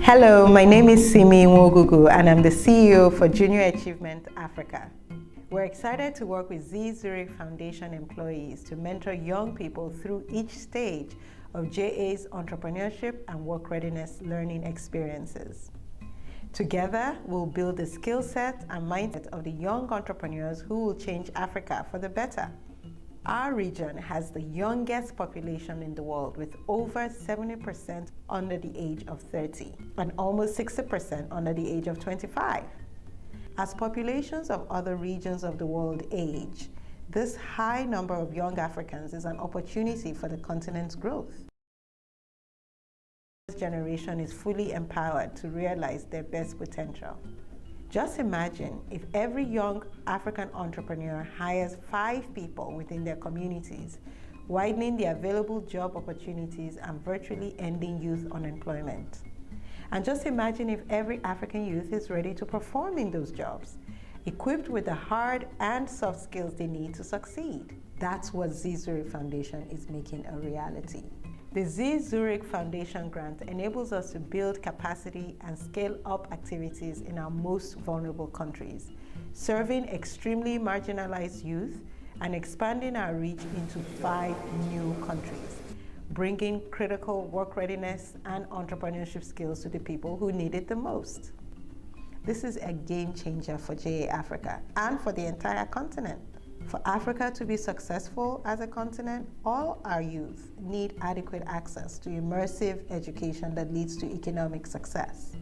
Hello, my name is Simi Nwogugu and I'm the CEO for Junior Achievement Africa. We're excited to work with Zurich Foundation employees to mentor young people through each stage of JA's entrepreneurship and work readiness learning experiences. Together, we'll build the skill set and mindset of the young entrepreneurs who will change Africa for the better. Our region has the youngest population in the world, with over 70% under the age of 30 and almost 60% under the age of 25. As populations of other regions of the world age, this high number of young Africans is an opportunity for the continent's growth. This generation is fully empowered to realize their best potential. Just imagine if every young African entrepreneur hires 5 people within their communities, widening the available job opportunities and virtually ending youth unemployment. And just imagine if every African youth is ready to perform in those jobs, equipped with the hard and soft skills they need to succeed. That's what Zurich Foundation is making a reality. The Zurich Foundation grant enables us to build capacity and scale up activities in our most vulnerable countries, serving extremely marginalized youth and expanding our reach into 5 new countries, bringing critical work readiness and entrepreneurship skills to the people who need it the most. This is a game changer for JA Africa and for the entire continent. For Africa to be successful as a continent, all our youth need adequate access to immersive education that leads to economic success.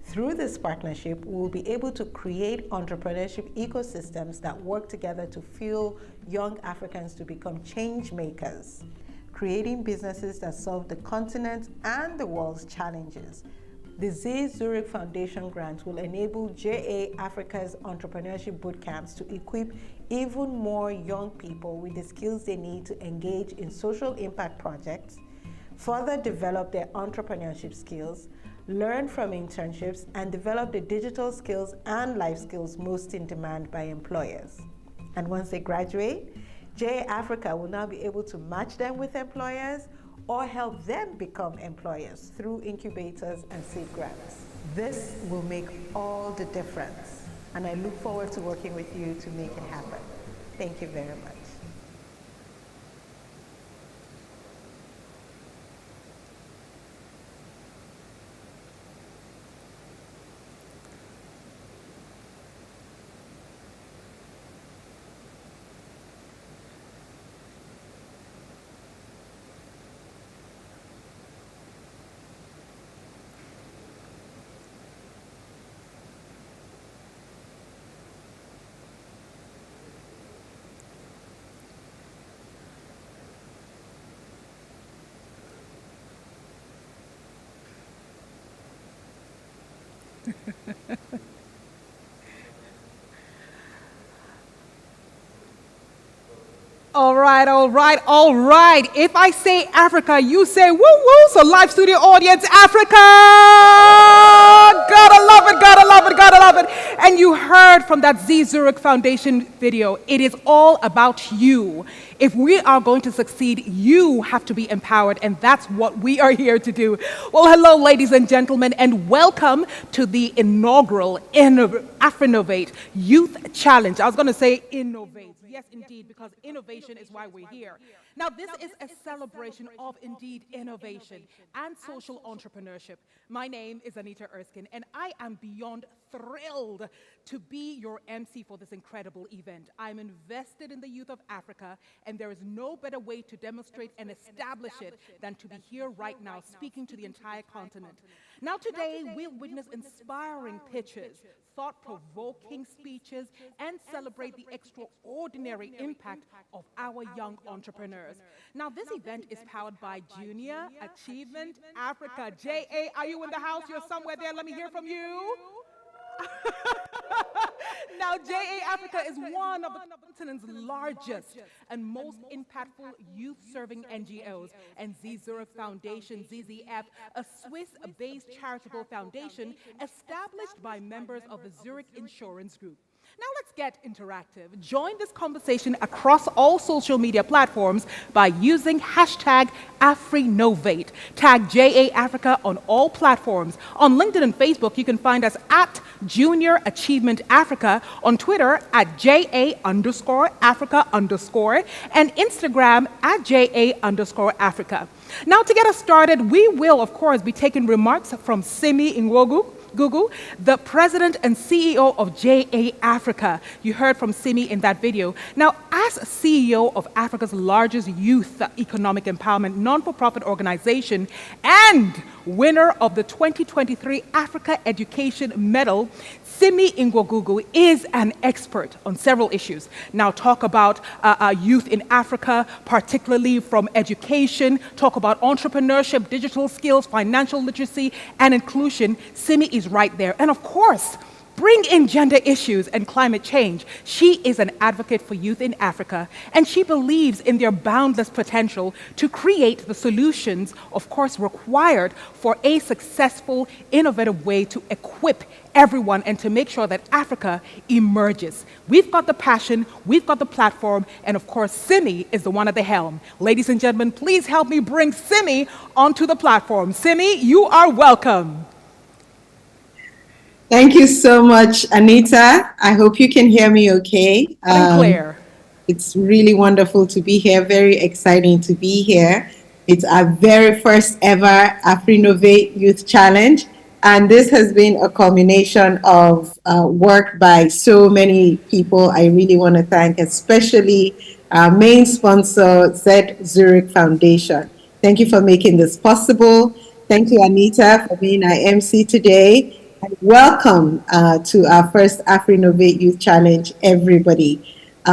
Through this partnership, we will be able to create entrepreneurship ecosystems that work together to fuel young Africans to become change makers, creating businesses that solve the continent and the world's challenges. The Zurich Foundation grant will enable JA Africa's entrepreneurship bootcamps to equip even more young people with the skills they need to engage in social impact projects, further develop their entrepreneurship skills, learn from internships, and develop the digital skills and life skills most in demand by employers. And once they graduate, JA Africa will now be able to match them with employers or help them become employers through incubators and seed grants. This will make all the difference, and I look forward to working with you to make it happen. Thank you very much. All right, all right, all right. If I say Africa, you say woo woo. So live studio audience, Africa! Gotta love it, gotta love it, gotta love it. And you heard from that Zurich Foundation video, it is all about you. If we are going to succeed, you have to be empowered, and that's what we are here to do. Well, hello, ladies and gentlemen, and welcome to the inaugural AFRINOVATIVE Youth Challenge. I was going to say innovate. Yes, indeed, because innovation is why we're here. Now, this is a celebration of, indeed, innovation and social entrepreneurship. My name is Anita Erskine, and I am beyond thrilled to be your MC for this incredible event. I'm invested in the youth of Africa, and there is no better way to demonstrate and establish it than to be here right now, speaking to the entire continent. Now, today, we'll witness inspiring pitches, thought-provoking speeches, and celebrate the extraordinary impact of our young entrepreneurs. Now, this event is powered by Junior Achievement Africa. JA, are you in the house? You're somewhere there. Let me hear from you. Now, JA Africa is one of the continent's largest and most impactful youth-serving NGOs, and Zurich Foundation, ZZF, a Swiss-based charitable foundation established by members of the Zurich Insurance Group. Now let's get interactive. Join this conversation across all social media platforms by using hashtag AFRINOVATE. Tag JA Africa on all platforms. On LinkedIn and Facebook, you can find us at Junior Achievement Africa, on Twitter at JA_Africa_, and Instagram at JA_Africa. Now, to get us started, we will, of course, be taking remarks from Simi Inwogu, the president and CEO of JA Africa. You heard from Simi in that video. Now, as CEO of Africa's largest youth economic empowerment non-for-profit organization and winner of the 2023 Africa Education Medal, Simi Ingwagugu is an expert on several issues. Now, talk about youth in Africa, particularly from education, talk about entrepreneurship, digital skills, financial literacy, and inclusion. Simi is right there. And of course, bring in gender issues and climate change. She is an advocate for youth in Africa, and she believes in their boundless potential to create the solutions, of course, required for a successful, innovative way to equip everyone and to make sure that Africa emerges. We've got the passion, we've got the platform, and of course, Simi is the one at the helm. Ladies and gentlemen, please help me bring Simi onto the platform. Simi, you are welcome. Thank you so much, Anita. I hope you can hear me okay. Clear. It's really wonderful to be here, very exciting to be here. It's our very first ever AFRINOVATE Youth Challenge, and this has been a culmination of work by so many people. I really want to thank especially our main sponsor, Zurich Foundation. Thank you for making this possible. Thank you, Anita, for being our MC today. And welcome to our first AFRINOVATE Youth Challenge, everybody.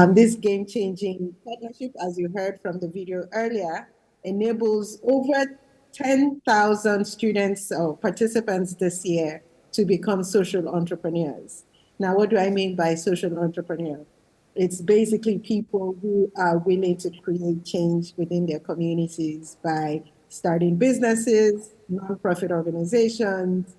This game-changing partnership, as you heard from the video earlier, enables over 10,000 students or participants this year to become social entrepreneurs. Now, what do I mean by social entrepreneur? It's basically people who are willing to create change within their communities by starting businesses, nonprofit organizations,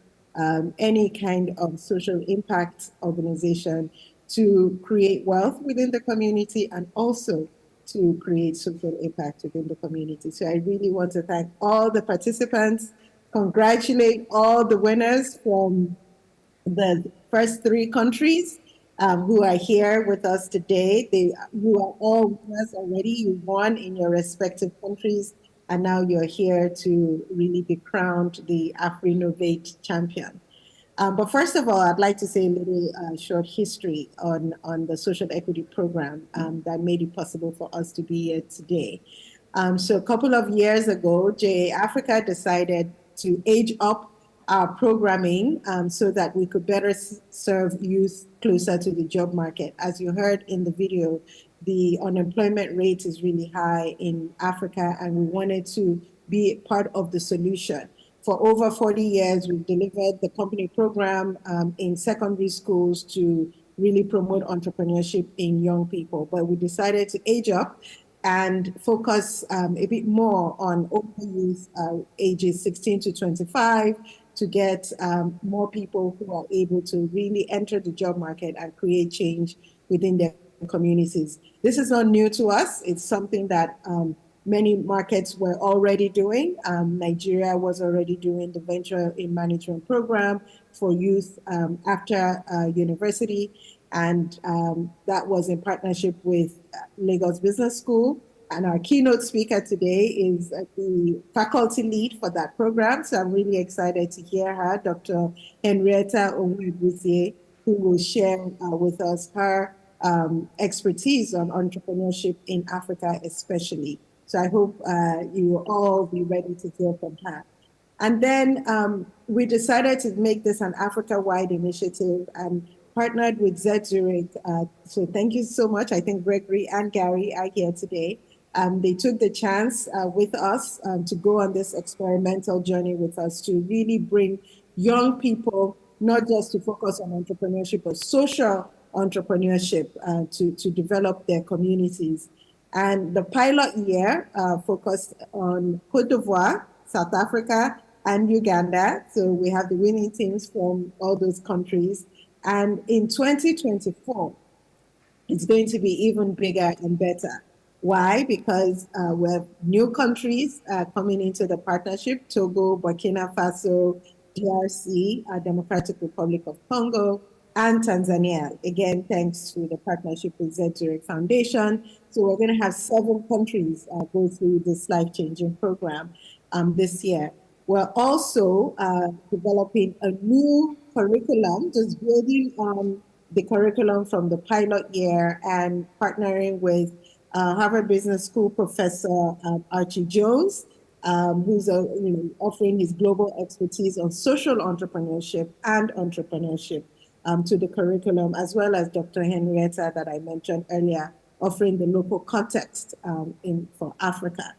any kind of social impact organization to create wealth within the community and also to create social impact within the community. So I really want to thank all the participants, congratulate all the winners from the first 3 countries who are here with us today. You are all winners already. You won in your respective countries, and now you're here to really be crowned the AFRINOVATE champion. But first of all, I'd like to say a little short history on the social equity program that made it possible for us to be here today. So a couple of years ago, JA Africa decided to age up our programming so that we could better serve youth closer to the job market. As you heard in the video, the unemployment rate is really high in Africa, and we wanted to be part of the solution. For over 40 years, we've delivered the company program in secondary schools to really promote entrepreneurship in young people. But we decided to age up and focus a bit more on older youth, ages 16 to 25, to get more people who are able to really enter the job market and create change within their communities. This is not new to us. It's something that many markets were already doing. Nigeria was already doing the Venture in Management program for youth after university. And that was in partnership with Lagos Business School. And our keynote speaker today is the faculty lead for that program. So I'm really excited to hear her, Dr. Henrietta Onwuebusie, who will share with us her expertise on entrepreneurship in Africa especially. So I hope you will all be ready to hear from her. And then we decided to make this an Africa-wide initiative and partnered with Zurich. So thank you so much. I think Gregory and Gary are here today. They took the chance with us to go on this experimental journey with us to really bring young people, not just to focus on entrepreneurship, but social entrepreneurship to develop their communities. And the pilot year focused on Côte d'Ivoire, South Africa, and Uganda. So we have the winning teams from all those countries. And in 2024, it's going to be even bigger and better. Why? Because we have new countries coming into the partnership: Togo, Burkina Faso, DRC, Democratic Republic of Congo, and Tanzania. Again, thanks to the partnership with Zurich Foundation. So we're going to have 7 countries go through this life-changing program this year. We're also developing a new curriculum, just building on the curriculum from the pilot year and partnering with Harvard Business School professor Archie Jones, who's offering his global expertise on social entrepreneurship and entrepreneurship to the curriculum, as well as Dr. Henrietta that I mentioned earlier, offering the local context for Africa.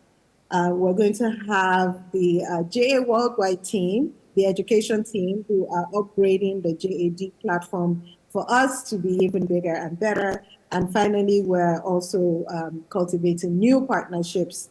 We're going to have the JA Worldwide team, the education team, who are upgrading the JAD platform for us to be even bigger and better. And finally, we're also cultivating new partnerships,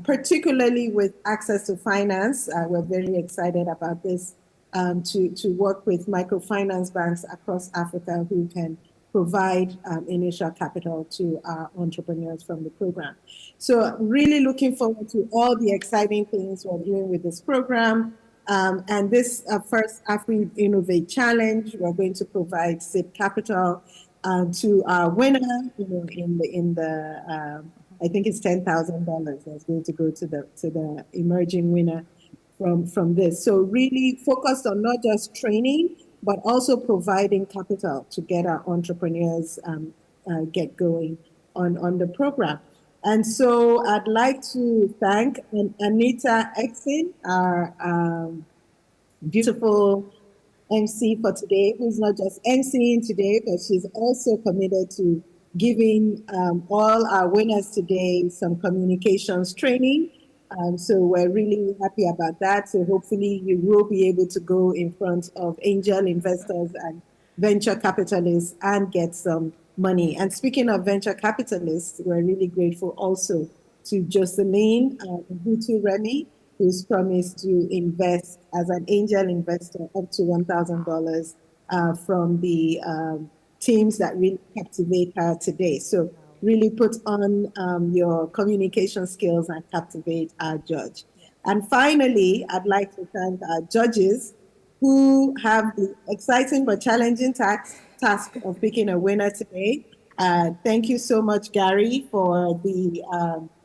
particularly with access to finance. We're very excited about this, to work with microfinance banks across Africa who can provide initial capital to our entrepreneurs from the program. So really looking forward to all the exciting things we're doing with this program. And this first AFRINOVATE challenge, we're going to provide seed capital to our winner, in the I think it's $10,000 that's going to go to the emerging winner from this. So really focused on not just training, but also providing capital to get our entrepreneurs get going on the program. And so I'd like to thank Anita Exin, our beautiful MC for today, who's not just MCing today, but she's also committed to giving all our winners today some communications training. So we're really happy about that. So hopefully you will be able to go in front of angel investors and venture capitalists and get some money. And speaking of venture capitalists, we're really grateful also to Jocelyn Hutu Remy, who's promised to invest as an angel investor up to $1,000 from the teams that really captivate her today. So really put on your communication skills and captivate our judge. And finally, I'd like to thank our judges who have the exciting but challenging task of picking a winner today. Thank you so much, Gary, for the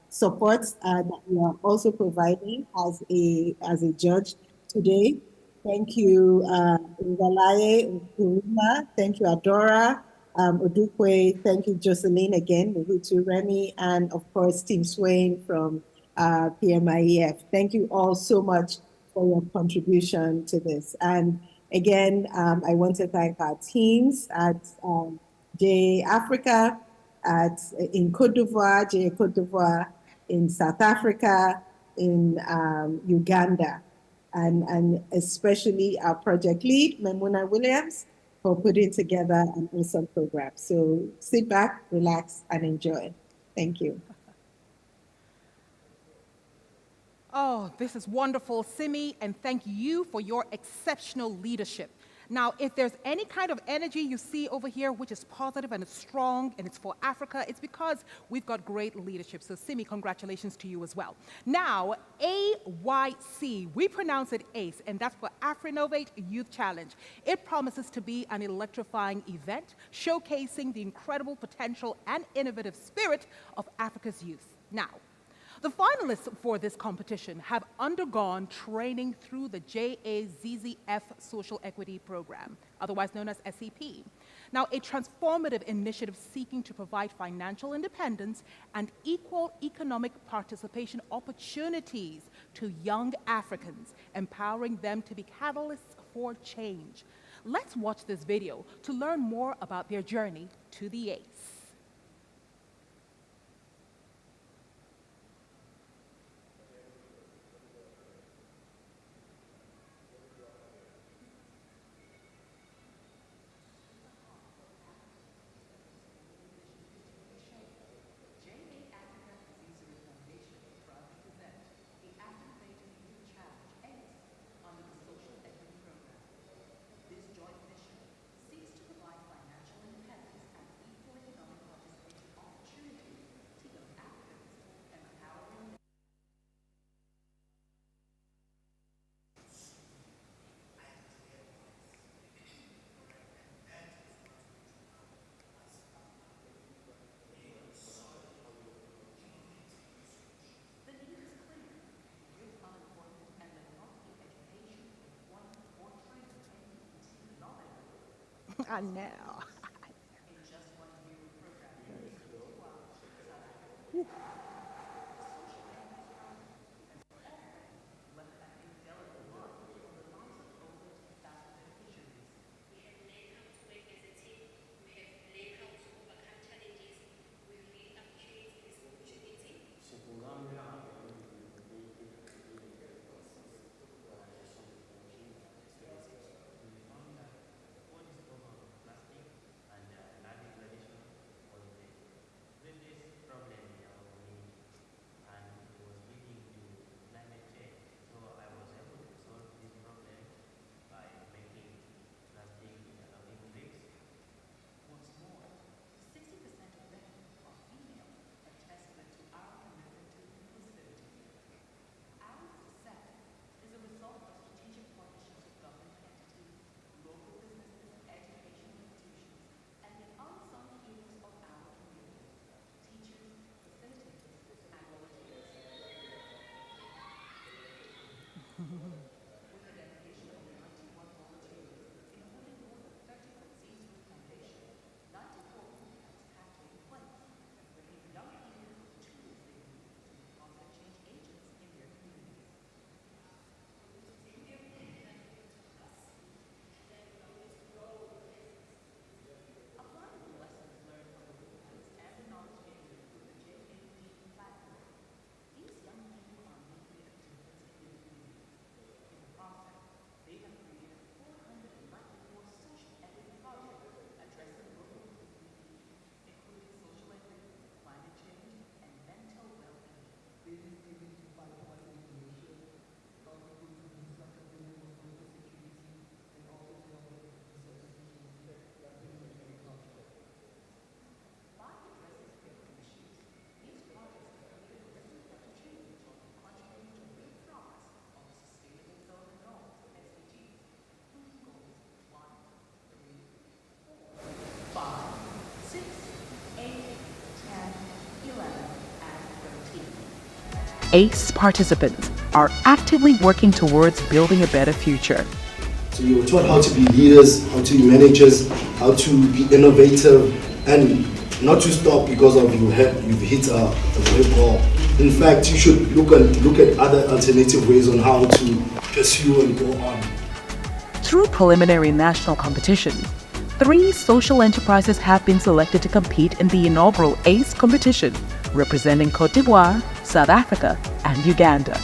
support that you are also providing as a judge today. Thank you, Ngalaye Nkuruma. Thank you, Adora. Odukwe. Thank you, Jocelyn again, Muhutu Remy, and of course, Team Swain from PMIEF. Thank you all so much for your contribution to this. And again, I want to thank our teams at J Africa, in Côte d'Ivoire, J Côte d'Ivoire, in South Africa, in Uganda, and especially our project lead, Memuna Williams, for putting together an awesome program. So sit back, relax, and enjoy. Thank you. Oh, this is wonderful, Simi, and thank you for your exceptional leadership. Now, if there's any kind of energy you see over here which is positive and it's strong and it's for Africa, it's because we've got great leadership. So, Simi, congratulations to you as well. Now, AYC, we pronounce it ACE, and that's for AFRINOVATE Youth Challenge. It promises to be an electrifying event showcasing the incredible potential and innovative spirit of Africa's youth. Now, the finalists for this competition have undergone training through the JAZZF Social Equity Program, otherwise known as SEP. Now, a transformative initiative seeking to provide financial independence and equal economic participation opportunities to young Africans, empowering them to be catalysts for change. Let's watch this video to learn more about their journey to the ACE. This joint mission seeks to I know. ACE participants are actively working towards building a better future. So you were taught how to be leaders, how to be managers, how to be innovative, and not to stop because of you've hit a great goal. In fact, you should look at other alternative ways on how to pursue and go on. Through preliminary national competition, 3 social enterprises have been selected to compete in the inaugural ACE competition, representing Côte d'Ivoire, South Africa, and Uganda.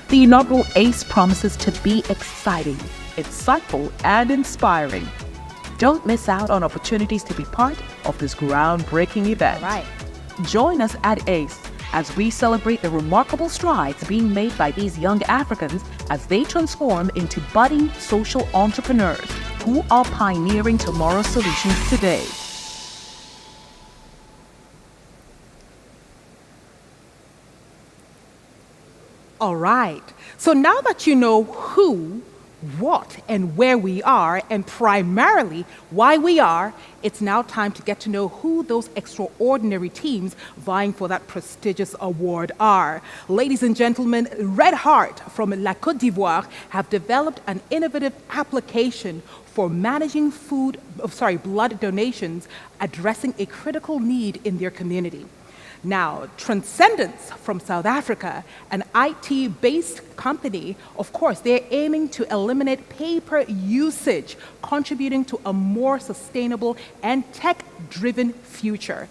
The inaugural ACE promises to be exciting, insightful, and inspiring. Don't miss out on opportunities to be part of this groundbreaking event. All right. Join us at ACE as we celebrate the remarkable strides being made by these young Africans as they transform into budding social entrepreneurs who are pioneering tomorrow's solutions today. All right. So now that you know who, what, and where we are, and primarily why we are, it's now time to get to know who those extraordinary teams vying for that prestigious award are. Ladies and gentlemen, Red Heart from La Côte d'Ivoire have developed an innovative application for managing blood donations, addressing a critical need in their community. Now, Transcendence from South Africa, an IT-based company, of course, they're aiming to eliminate paper usage, contributing to a more sustainable and tech-driven future.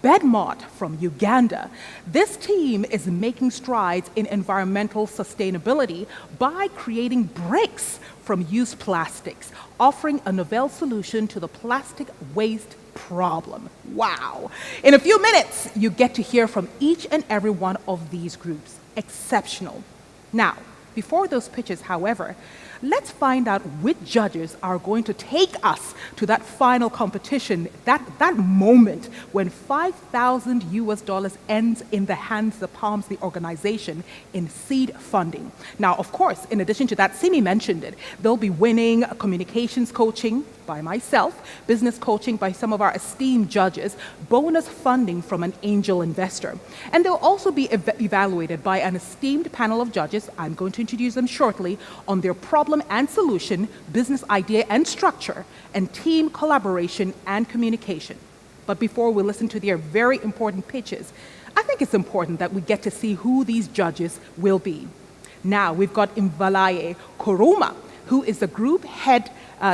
Bedmont from Uganda. This team is making strides in environmental sustainability by creating bricks from used plastics, offering a novel solution to the plastic waste problem. Wow. In a few minutes, you get to hear from each and every one of these groups. Exceptional. Now, before those pitches, however, let's find out which judges are going to take us to that final competition, that moment when $5,000 ends in the hands, the palms, the organization in seed funding. Now, of course, in addition to that, Simi mentioned it, they'll be winning communications coaching by myself, business coaching by some of our esteemed judges, bonus funding from an angel investor. And they'll also be evaluated by an esteemed panel of judges, I'm going to introduce them shortly, on their problem problem and solution, business idea and structure, and team collaboration and communication. But before we listen to their very important pitches, I think it's important that we get to see who these judges will be. Now, we've got Mvalaye Koruma, who is the Group Head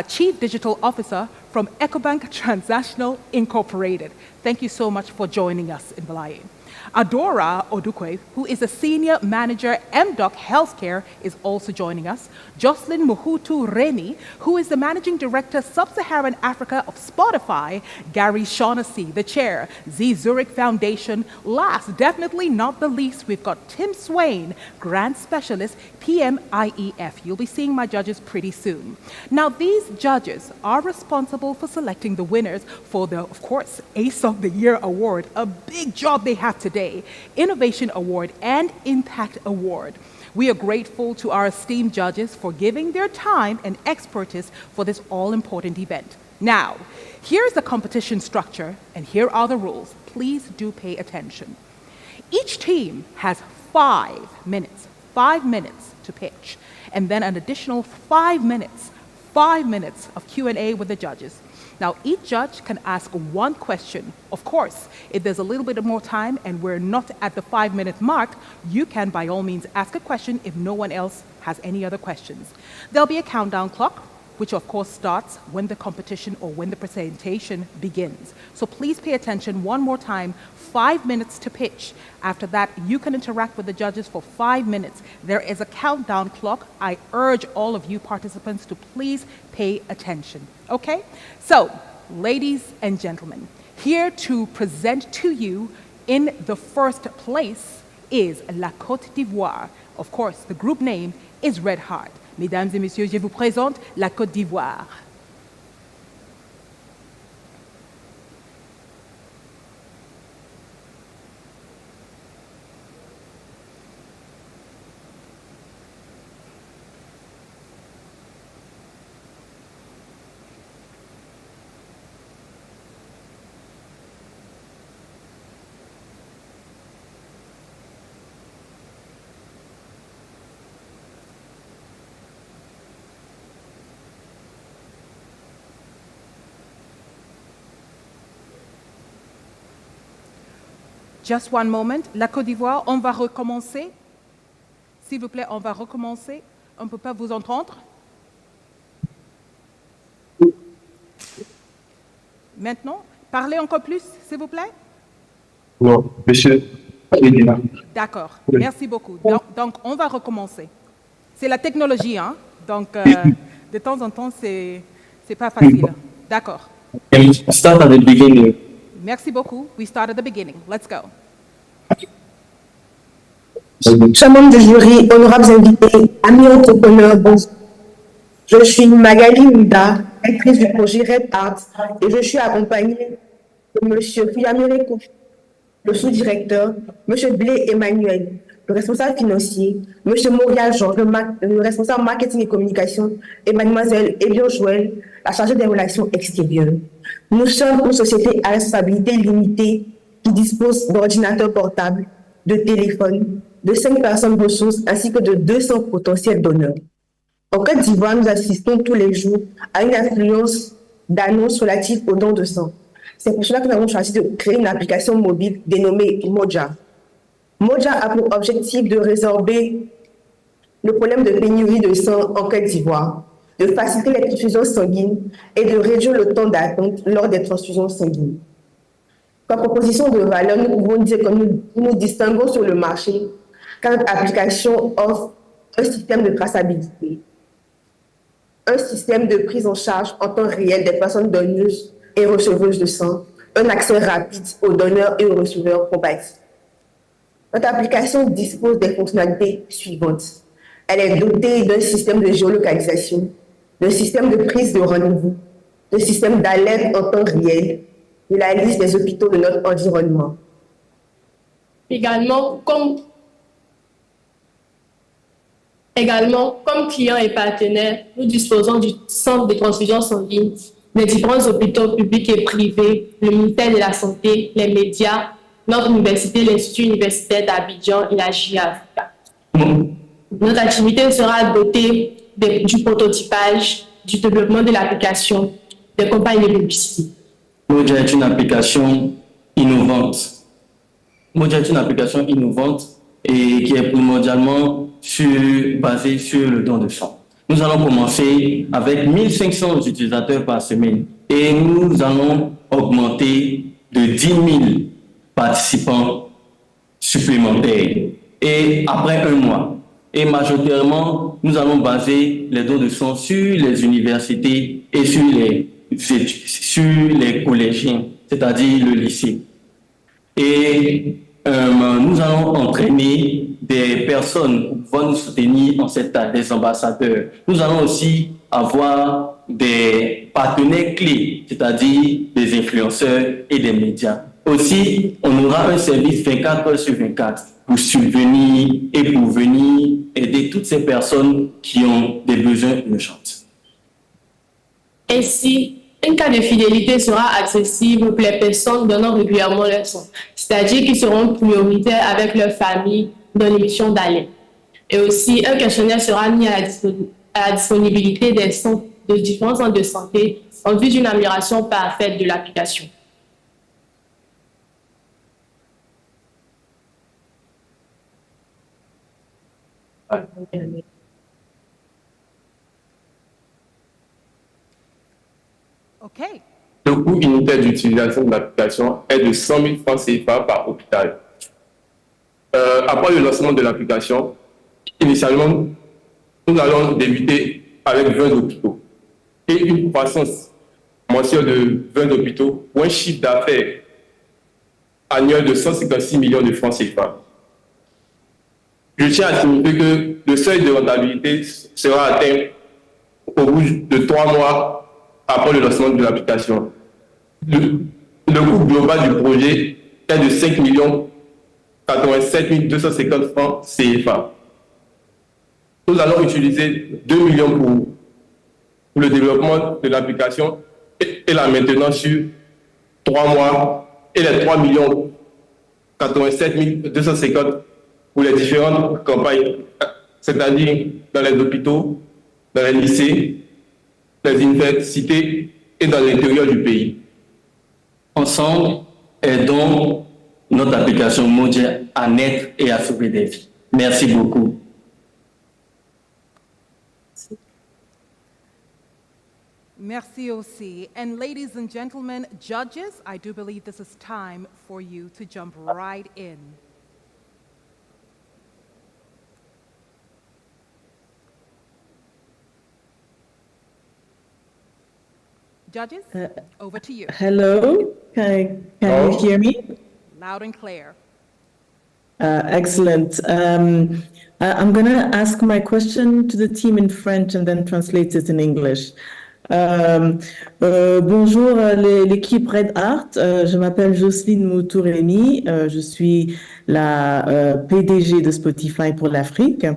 Chief Digital Officer from EcoBank Transnational Incorporated. Thank you so much for joining us, Mvalaye. Adora Odukwe, who is a Senior Manager MDoc Healthcare, is also joining us. Jocelyn Muhutu Reni, who is the Managing Director Sub-Saharan Africa of Spotify. Gary Shaughnessy, the Chair, Zurich Foundation. Last, definitely not the least, we've got Tim Swain, Grant Specialist, PMIEF. You'll be seeing my judges pretty soon. Now, these judges are responsible for selecting the winners for the, of course, Ace of the Year Award, a big job they have today, Innovation Award and Impact Award. We are grateful to our esteemed judges for giving their time and expertise for this all-important event. Now, here's the competition structure, and here are the rules. Please do pay attention. Each team has 5 minutes to pitch, and then an additional 5 minutes of Q&A with the judges. Now, each judge can ask one question. Of course, if there's a little bit more time and we're not at the 5-minute mark, you can by all means ask a question if no one else has any other questions. There'll be a countdown clock, which of course starts when the competition or when the presentation begins. So please pay attention one more time, 5 minutes to pitch. After that, you can interact with the judges for 5 minutes. There is a countdown clock. I urge all of you participants to please pay attention, okay? So, ladies and gentlemen, here to present to you in the first place is La Côte d'Ivoire. Of course, the group name is Red Heart. Mesdames et messieurs, je vous présente la Côte d'Ivoire. Just one moment. La Côte d'Ivoire, on va recommencer. S'il vous plaît, on va recommencer. On ne peut pas vous entendre. Maintenant, parlez encore plus, s'il vous plaît. Non, monsieur. D'accord, merci beaucoup. Donc, on va recommencer. C'est la technologie, hein. Donc, de temps en temps, c'est pas facile. D'accord. Start at the beginning. Merci beaucoup. We start at the beginning. Let's go. Chers membres du jury, honorables invités, amis entrepreneurs, bonjour. Je suis Magali Ouda, actrice du projet Red Art, et je suis accompagnée de M. Fuyamire Kofi, le sous-directeur, M. Blé Emmanuel, le responsable financier, M. Moria Georges, le responsable marketing et communication, et Mademoiselle Elion Joël, la chargée des relations extérieures. Nous sommes une société à responsabilité limitée qui dispose d'ordinateurs portables, de téléphones, de 5 personnes ressources ainsi que de 200 potentiels donneurs. En Côte d'Ivoire, nous assistons tous les jours à une affluence d'annonces relatives aux dons de sang. C'est pour cela que nous avons choisi de créer une application mobile dénommée Moja. Moja a pour objectif de résorber le problème de pénurie de sang en Côte d'Ivoire, de faciliter les transfusions sanguines et de réduire le temps d'attente lors des transfusions sanguines. Comme proposition de valeur, nous pouvons dire que nous nous distinguons sur le marché car notre application offre un système de traçabilité, un système de prise en charge en temps réel des personnes donneuses et receveuses de sang, un accès rapide aux donneurs et aux receveurs compatibles. Notre application dispose des fonctionnalités suivantes. Elle est dotée d'un système de géolocalisation, d'un système de prise de rendez-vous, d'un système d'alerte en temps réel, de la liste des hôpitaux de notre environnement. Également, comme clients et partenaires, nous disposons du centre de transfusion sanguine, des différents hôpitaux publics et privés, le ministère de la Santé, les médias, notre université, l'Institut universitaire d'Abidjan et la JAFRICA. Notre activité sera dotée du prototypage, du développement de l'application, des campagnes de publicité. Moja est une application innovante. Moja est une application innovante et qui est primordialement basée sur le don de sang. Nous allons commencer avec 1500 utilisateurs par semaine et nous allons augmenter de 10 000 participants supplémentaires et après un mois. Et majoritairement, nous allons baser les dons de sang sur les universités et sur les collégiens, c'est-à-dire le lycée. Et nous allons entraîner des personnes qui vont nous soutenir en cette tâche, des ambassadeurs. Nous allons aussi avoir des partenaires clés, c'est-à-dire des influenceurs et des médias. Aussi, on aura un service 24 heures sur 24 pour subvenir et pour venir aider toutes ces personnes qui ont des besoins urgents. Ainsi, un cas de fidélité sera accessible pour les personnes donnant régulièrement leur sang, c'est-à-dire qui seront prioritaires avec leur famille dans l'émission d'Alain. Et aussi, un questionnaire sera mis à la disponibilité des centres de différents centres de santé en vue d'une amélioration parfaite de l'application. Okay. Le coût unitaire d'utilisation de l'application est de 100 000 francs CFA par hôpital. Après le lancement de l'application, initialement, nous allons débuter avec 20 hôpitaux et une croissance mensuelle de 20 hôpitaux pour un chiffre d'affaires annuel de 156 millions de francs CFA. Je tiens à signifier que le seuil de rentabilité sera atteint au bout de 3 mois après le lancement de l'application. Le coût global du projet est de 5 87 250 francs CFA. Nous allons utiliser 2 millions pour le développement de l'application et la maintenance sur 3 mois et les 3 87 250 pour les différentes campagnes, c'est-à-dire dans les hôpitaux, dans les lycées, les universités et dans l'intérieur du pays. Ensemble, aidons notre application Moja à naître et à sauver des vies. Merci beaucoup. Merci aussi. And ladies and gentlemen, judges, I do believe this is time for you to jump right in. Judges, over to you. Hello, can you hear me? Loud and clear. Excellent. I'm going to ask my question to the team in French and then translate it in English. Bonjour l'équipe Red Art, je m'appelle Jocelyne Moutoureni, je suis la PDG de Spotify pour l'Afrique.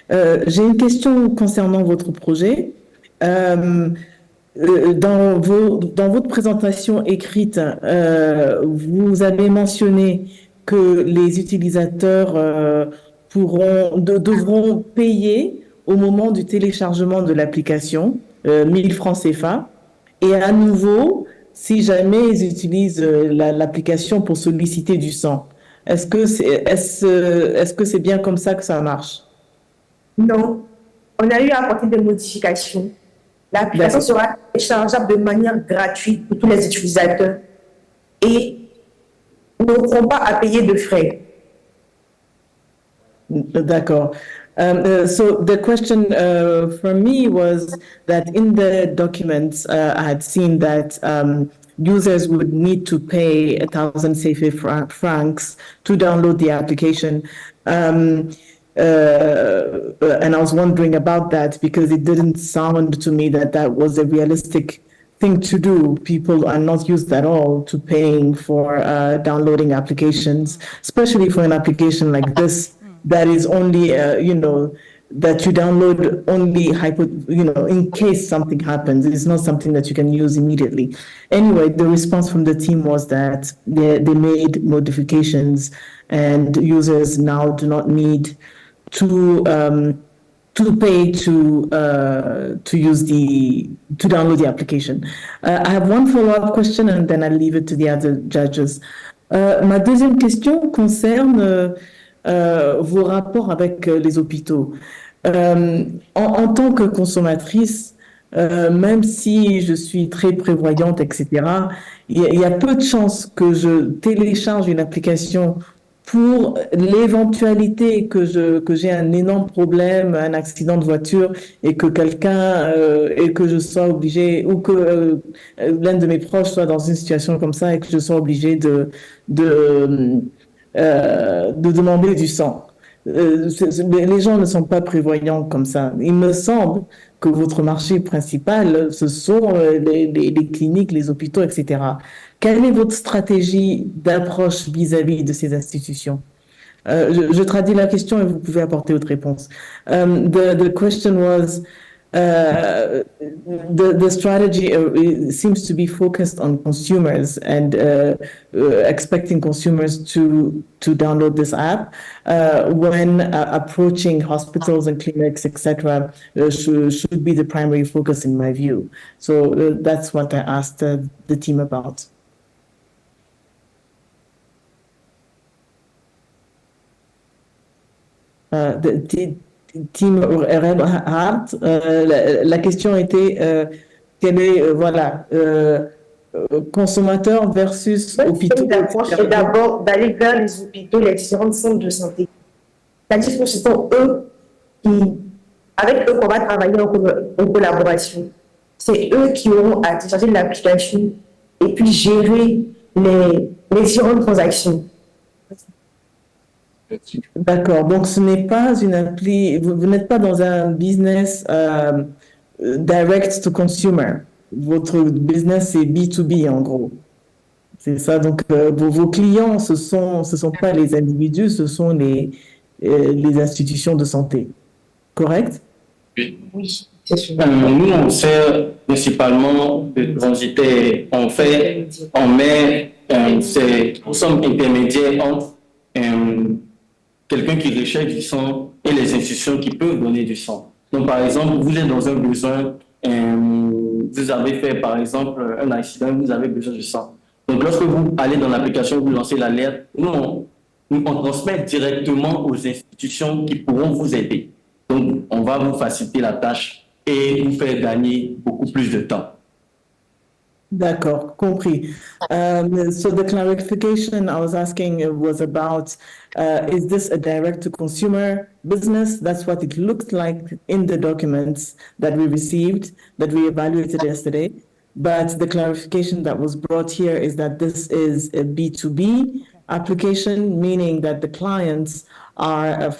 J'ai une question concernant votre projet. Dans votre présentation écrite, vous avez mentionné que les utilisateurs devront payer au moment du téléchargement de l'application 1000 francs CFA et à nouveau si jamais ils utilisent l'application pour solliciter du sang. Est-ce que c'est bien comme ça que ça marche? Non, on a eu à apporter des modifications. L'application sera téléchargeable de manière gratuite pour tous les utilisateurs et n'auront pas à payer de frais. D'accord. So the question from me was that in the documents, I had seen that users would need to pay 1,000 CFA francs to download the application. And I was wondering about that because it didn't sound to me that that was a realistic thing to do. People are not used at all to paying for downloading applications, especially for an application like this that is only, that you download only, in case something happens. It's not something that you can use immediately. Anyway, the response from the team was that they made modifications and users now do not need to to pay to download the application. I have one follow-up question and then I'll leave it to the other judges. Ma deuxième question concerne vos rapports avec les hôpitaux. En tant que consommatrice, même si je suis très prévoyante, etc., il y a peu de chances que je télécharge une application pour l'éventualité que j'ai un énorme problème, un accident de voiture et que et que je sois obligée ou que l'un de mes proches soit dans une situation comme ça et que je sois obligée de demander du sang. Les gens ne sont pas prévoyants comme ça. Il me semble que votre marché principal, ce sont les cliniques, les hôpitaux, etc. Quelle est votre stratégie d'approche vis-à-vis de ces institutions? Je traduis la question et vous pouvez apporter votre réponse. The question was, the strategy seems to be focused on consumers and expecting consumers to download this app when approaching hospitals and clinics, etc. Should be the primary focus in my view. So that's what I asked the team about. Team Hart, la question était quel est consommateur versus hôpitaux. L'approche est d'abord d'aller vers les hôpitaux, les différents centres de santé. C'est-à-dire que ce sont eux avec eux qu'on va travailler en collaboration. C'est eux qui auront à télécharger l'application et puis gérer les différentes transactions. D'accord, donc ce n'est pas une appli, vous n'êtes pas dans un business direct to consumer. Votre business c'est B2B en gros. C'est ça, donc vos clients ce sont pas les individus, ce sont les institutions de santé. Correct? Oui. Oui, c'est sûr. Nous, on sert principalement de transitaires. Nous sommes intermédiaires entre quelqu'un qui recherche du sang et les institutions qui peuvent donner du sang. Donc, par exemple, vous êtes dans un besoin, vous avez fait, par exemple, un accident, vous avez besoin de sang. Donc, lorsque vous allez dans l'application, vous lancez l'alerte, on transmet directement aux institutions qui pourront vous aider. Donc, on va vous faciliter la tâche et vous faire gagner beaucoup plus de temps. D'accord, compris. So the clarification I was asking was about, is this a direct-to-consumer business? That's what it looked like in the documents that we received, that we evaluated yesterday. But the clarification that was brought here is that this is a B2B application, meaning that the clients are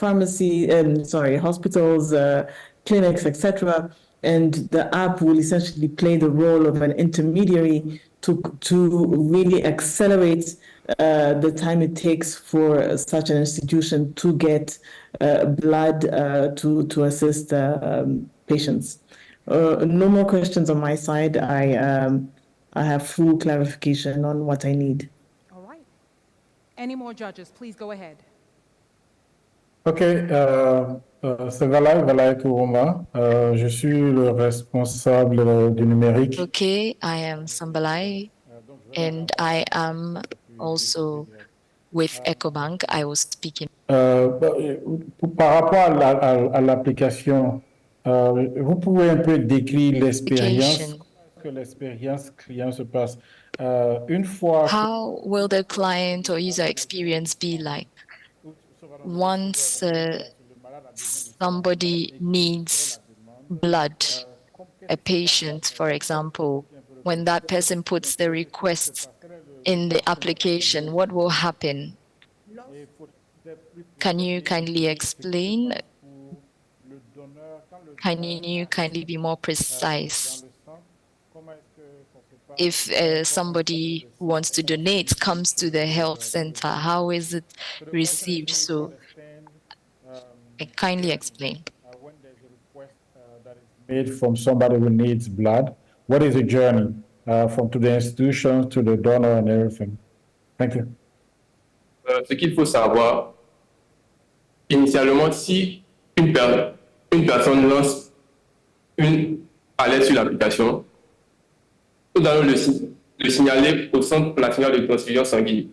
hospitals, clinics, etc., and the app will essentially play the role of an intermediary to really accelerate the time it takes for such an institution to get blood to assist patients. No more questions on my side. I have full clarification on what I need. All right. Any more judges? Please go ahead. Ok, c'est Valai Kuruma. Je suis le responsable du numérique. Okay, I am Sambalai, and I am also with EcoBank. I was speaking. Par rapport à l'application, vous pouvez un peu décrire l'expérience, que l'expérience client se passe. Une fois. How will the client or user experience be like? Once somebody needs blood, a patient, for example, when that person puts the request in the application, what will happen? Can you kindly explain? Can you kindly be more precise? If somebody who wants to donate comes to the health center, how is it received? So kindly explain. When there's a request that is made from somebody who needs blood, what is the journey from to the institution to the donor and everything? Thank you. Ce qu'il faut savoir, initialement, si une une personne lance une alerte sur l'application, nous allons le signaler au Centre national de transfusion sanguine.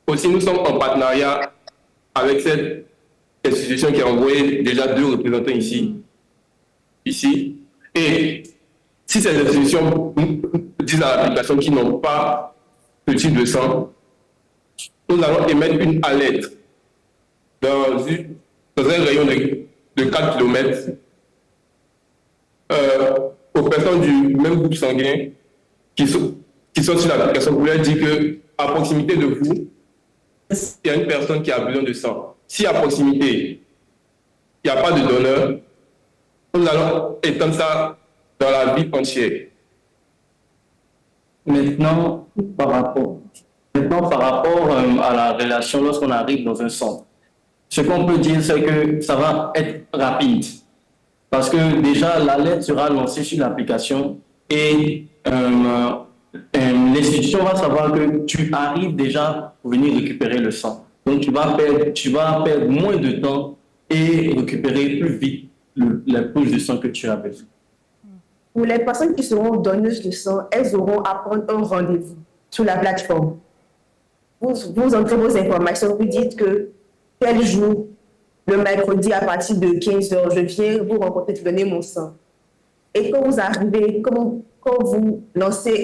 Aussi, nous sommes en partenariat avec cette institution qui a envoyé déjà 2 représentants ici. Et si ces institutions disent à l'application qu'ils n'ont pas ce type de sang, nous allons émettre une alerte dans un rayon de 4 km aux personnes du même groupe sanguin qui sont sur l'application pour leur dire qu'à proximité de vous, il y a une personne qui a besoin de sang. Si à proximité, il n'y a pas de donneur, nous allons étendre ça dans la ville entière. Maintenant, par rapport à la relation lorsqu'on arrive dans un centre, ce qu'on peut dire, c'est que ça va être rapide. Parce que déjà, l'alerte sera lancée sur l'application et l'institution va savoir que tu arrives déjà pour venir récupérer le sang. Donc, tu vas perdre moins de temps et récupérer plus vite la couche de sang que tu as besoin. Pour les personnes qui seront donneuses de sang, elles auront à prendre un rendez-vous sur la plateforme. Vous entrez vos informations, vous dites que tel jour, le mercredi à partir de 15h, je viens vous rencontrer, vous donner mon sang. Et quand vous arrivez, quand vous lancez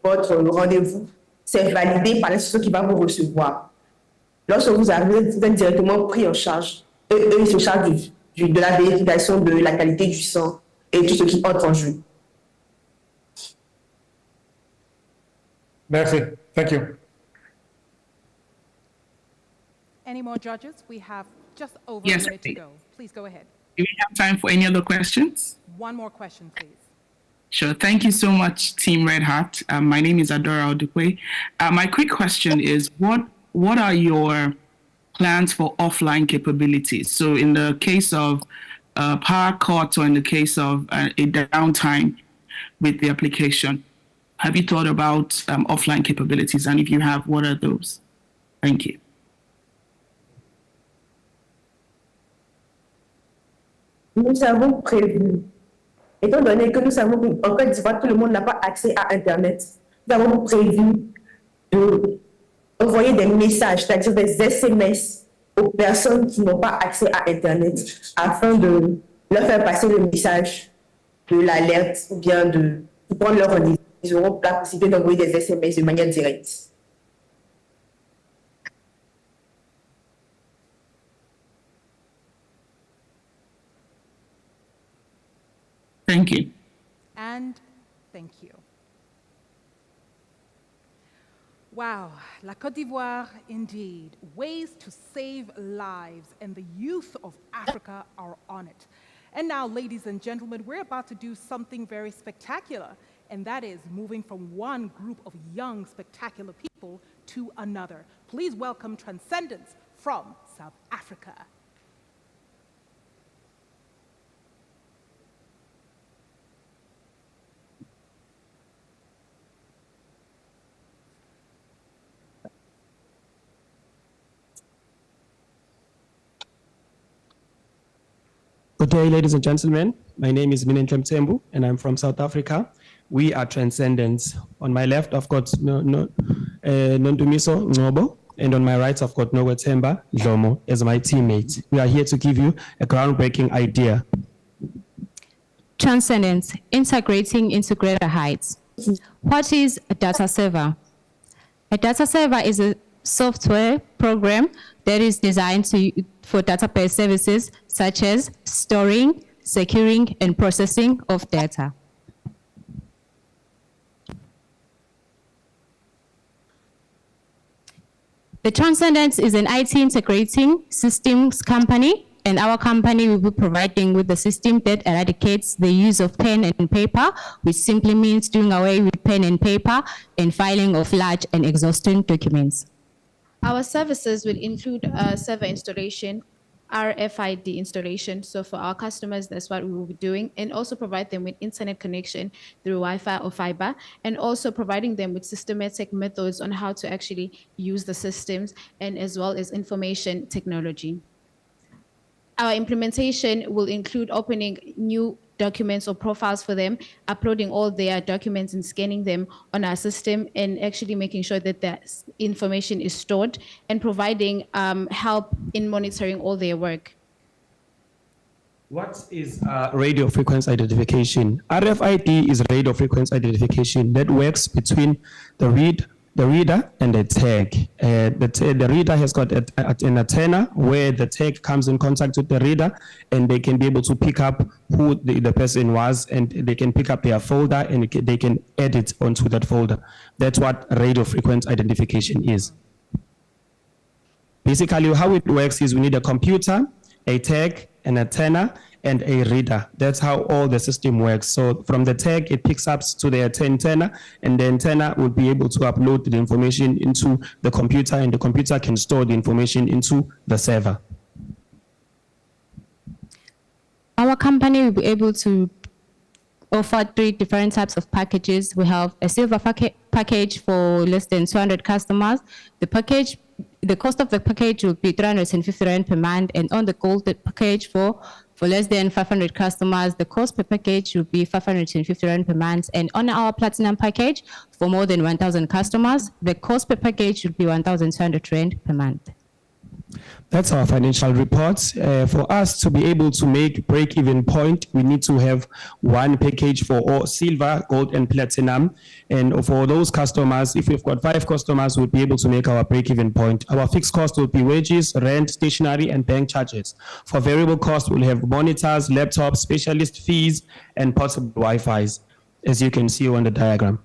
votre rendez-vous, c'est validé par l'institution qui va vous recevoir. Lorsque vous arrivez, vous êtes directement pris en charge. Eux, ils se chargent de la vérification de la qualité du sang et tout ce qui entre en jeu. Merci. Thank you. Any more judges? We have just over a minute to go. Please go ahead. Do we have time for any other questions? One more question, please. Sure. Thank you so much, Team Red Hat. My name is Adora Odukwe. My quick question is, what are your plans for offline capabilities? So in the case of power cuts or in the case of a downtime with the application, have you thought about offline capabilities? And if you have, what are those? Thank you. Nous avons prévu, étant donné que nous savons qu'en Côte d'Ivoire, tout le monde n'a pas accès à Internet, nous avons prévu d'envoyer des messages, c'est-à-dire des SMS aux personnes qui n'ont pas accès à Internet, afin de leur faire passer le message de l'alerte ou bien de prendre leur rendez-vous. Ils auront la possibilité d'envoyer des SMS de manière directe. Thank you. And thank you. Wow, La Côte d'Ivoire, indeed. Ways to save lives, and the youth of Africa are on it. And now, ladies and gentlemen, we're about to do something very spectacular, and that is moving from one group of young, spectacular people to another. Please welcome Transcendence from South Africa. Good day, ladies and gentlemen. My name is Minentle Mtsembu, and I'm from South Africa. We are Transcendence. On my left, I've got Nondumiso Ngobo, and on my right, I've got Nogwetemba Dlomo as my teammate. We are here to give you a groundbreaking idea. Transcendence, integrating into greater heights. What is a data server? A data server is a software program that is designed for database services such as storing, securing, and processing of data. The Transcendence is an IT integrating systems company, and our company will be providing with the system that eradicates the use of pen and paper, which simply means doing away with pen and paper and filing of large and exhausting documents. Our services will include server installation, RFID installation. So for our customers, that's what we will be doing, and also provide them with internet connection through Wi-Fi or fiber, and also providing them with systematic methods on how to actually use the systems, and as well as information technology. Our implementation will include opening new documents or profiles for them, uploading all their documents and scanning them on our system, and actually making sure that that information is stored, and providing help in monitoring all their work. What is radio frequency identification? RFID is radio frequency identification that works between the reader and the tag. The reader has got an antenna where the tag comes in contact with the reader, and they can be able to pick up who the person was, and they can pick up their folder, and they can edit onto that folder. That's what radio frequency identification is. Basically, how it works is we need a computer, a tag, an antenna, and a reader. That's how all the system works. So from the tag, it picks up to the antenna, and the antenna will be able to upload the information into the computer, and the computer can store the information into the server. Our company will be able to offer 3 different types of packages. We have a silver package for less than 200 customers. The cost of the package will be 350 Rand per month, and on the gold package for less than 500 customers, the cost per package will be 550 Rand per month. And on our platinum package, for more than 1,000 customers, the cost per package will be 1,200 Rand per month. That's our financial reports. For us to be able to make break-even point, we need to have one package for all silver, gold, and platinum. And for those customers, if we've got 5 customers, we'll be able to make our break-even point. Our fixed cost will be wages, rent, stationery, and bank charges. For variable cost, we'll have monitors, laptops, specialist fees, and portable Wi-Fi's, as you can see on the diagram.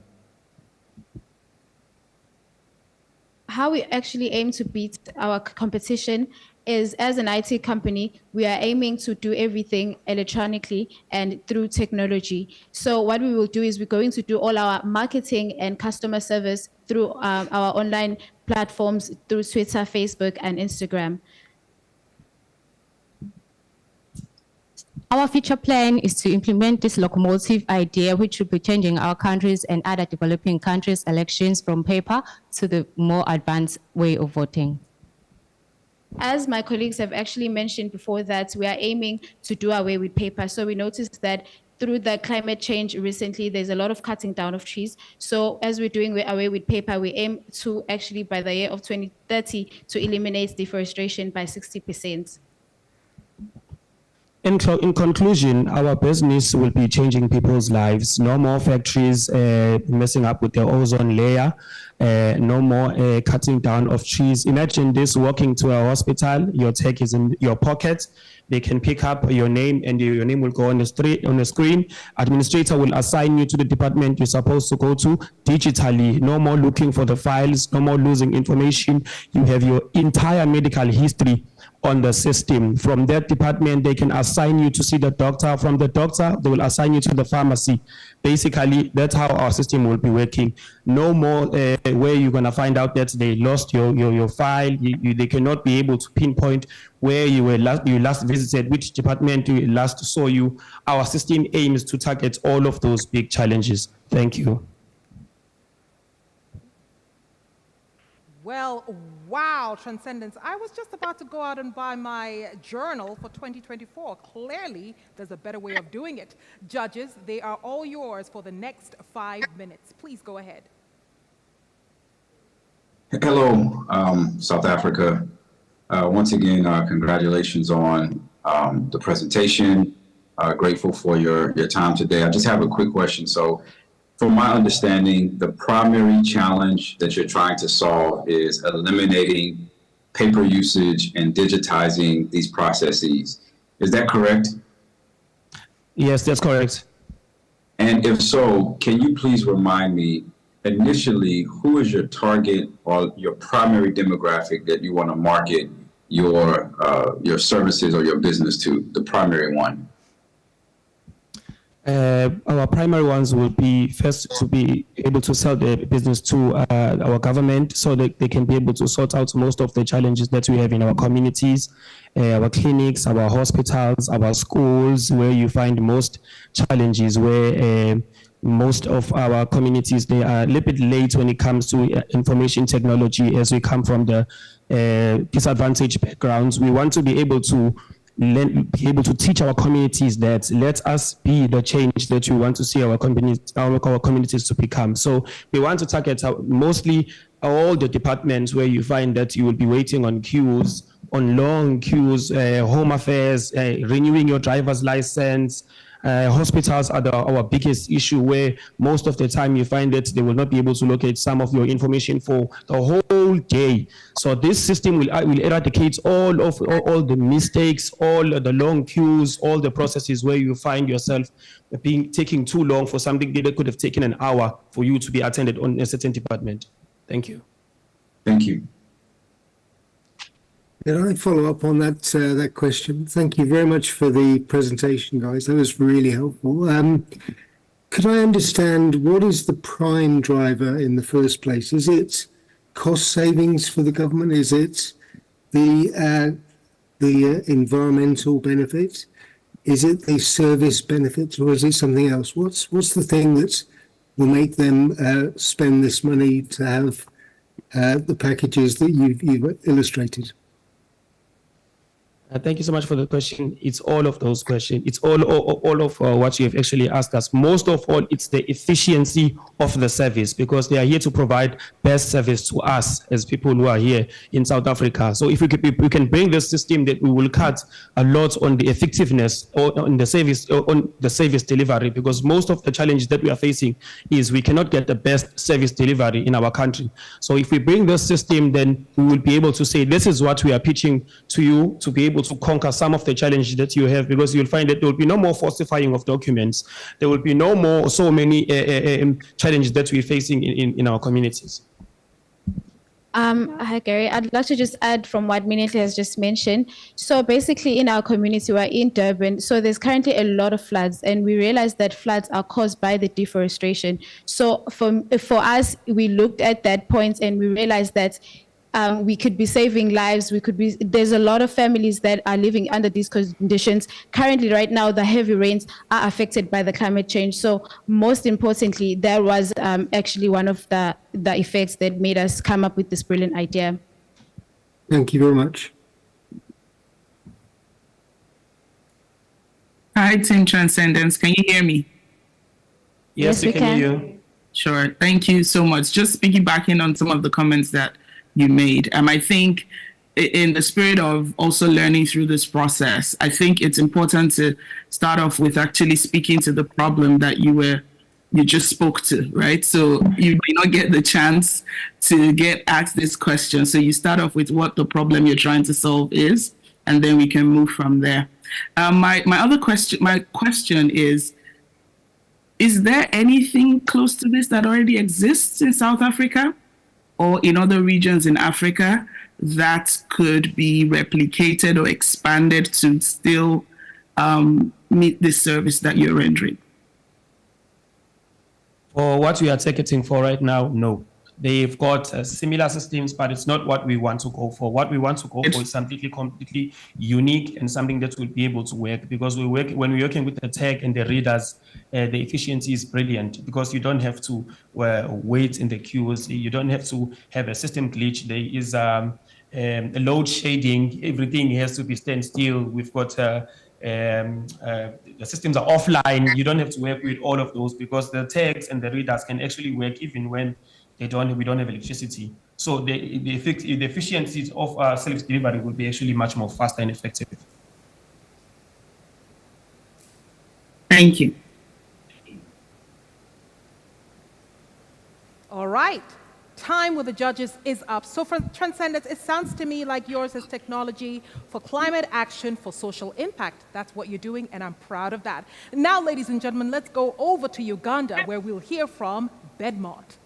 How we actually aim to beat our competition is, as an IT company, we are aiming to do everything electronically and through technology. So what we will do is we're going to do all our marketing and customer service through our online platforms, through Twitter, Facebook, and Instagram. Our future plan is to implement this locomotive idea, which will be changing our countries and other developing countries' elections from paper to the more advanced way of voting. As my colleagues have actually mentioned before, that we are aiming to do away with paper. So we noticed that through the climate change recently, there's a lot of cutting down of trees. So as we're doing away with paper, we aim to actually, by the year of 2030, to eliminate deforestation by 60%. In conclusion, our business will be changing people's lives. No more factories messing up with the ozone layer. No more cutting down of trees. Imagine this: walking to a hospital, your tag is in your pocket. They can pick up your name, and your name will go on the screen. Administrator will assign you to the department you're supposed to go to digitally. No more looking for the files. No more losing information. You have your entire medical history on the system. From that department, they can assign you to see the doctor. From the doctor, they will assign you to the pharmacy. Basically, that's how our system will be working. No more where you're going to find out that they lost your file. They cannot be able to pinpoint where you last visited, which department you last saw you. Our system aims to target all of those big challenges. Thank you. Well, wow, Transcendence. I was just about to go out and buy my journal for 2024. Clearly, there's a better way of doing it. Judges, they are all yours for the next 5 minutes. Please go ahead. Hello, South Africa. Once again, congratulations on the presentation. Grateful for your time today. I just have a quick question. So, from my understanding, the primary challenge that you're trying to solve is eliminating paper usage and digitizing these processes. Is that correct? Yes, that's correct. And if so, can you please remind me, initially, who is your target or your primary demographic that you want to market your services or your business to, the primary one? Our primary ones will be first to be able to sell the business to our government, so that they can be able to sort out most of the challenges that we have in our communities, our clinics, our hospitals, our schools, where you find most challenges, where most of our communities, they are a little bit late when it comes to information technology, as we come from the disadvantaged backgrounds. We want to be able to be able to teach our communities that let us be the change that we want to see our communities to become. So we want to target mostly all the departments where you find that you will be waiting on queues, on long queues, home affairs, renewing your driver's license. Hospitals are our biggest issue, where most of the time you find that they will not be able to locate some of your information for the whole day. So this system will eradicate all the mistakes, all the long queues, all the processes where you find yourself taking too long for something that could have taken an hour for you to be attended on a certain department. Thank you. Thank you. Can I follow up on that question? Thank you very much for the presentation, guys. That was really helpful. Could I understand what is the prime driver in the first place? Is it cost savings for the government? Is it the environmental benefit? Is it the service benefits, or is it something else? What's the thing that will make them spend this money to have the packages that you've illustrated? Thank you so much for the question. It's all of those questions. It's all of what you have actually asked us. Most of all, it's the efficiency of the service, because they are here to provide best service to us as people who are here in South Africa. So if we can bring the system, that we will cut a lot on the effectiveness on the service delivery, because most of the challenges that we are facing is we cannot get the best service delivery in our country. So if we bring this system, then we will be able to say, this is what we are pitching to you to be able to conquer some of the challenges that you have, because you'll find that there will be no more falsifying of documents. There will be no more so many challenges that we're facing in our communities. Hi, Gary. I'd like to just add from what Minete has just mentioned. So basically in our community, we're in Durban. So there's currently a lot of floods, and we realize that floods are caused by the deforestation. So for us, we looked at that point and we realized that we could be saving lives. There's a lot of families that are living under these conditions. Currently, right now, the heavy rains are affected by the climate change. So most importantly, that was actually one of the effects that made us come up with this brilliant idea. Thank you very much. Hi, Team Transcendence. Can you hear me? Yes, we can hear you. Sure. Thank you so much. Just piggybacking on some of the comments that you made. I think in the spirit of also learning through this process, I think it's important to start off with actually speaking to the problem that you just spoke to, right? So you may not get the chance to get asked this question. So you start off with what the problem you're trying to solve is, and then we can move from there. My question is there anything close to this that already exists in South Africa or in other regions in Africa that could be replicated or expanded to still meet the service that you're rendering? For what we are targeting for right now, no. They've got similar systems, but it's not what we want to go for. What we want to go for is something completely unique and something that will be able to work, because when we're working with the tech and the readers, the efficiency is brilliant, because you don't have to wait in the queues. You don't have to have a system glitch. There is a load shading. Everything has to be stand still. We've got the systems are offline. You don't have to work with all of those, because the techs and the readers can actually work even when we don't have electricity. So the efficiencies of service delivery will be actually much more faster and effective. Thank you. All right. Time with the judges is up. So for Transcendence, it sounds to me like yours is technology for climate action, for social impact. That's what you're doing, and I'm proud of that. Now, ladies and gentlemen, let's go over to Uganda, where we'll hear from Bedmont.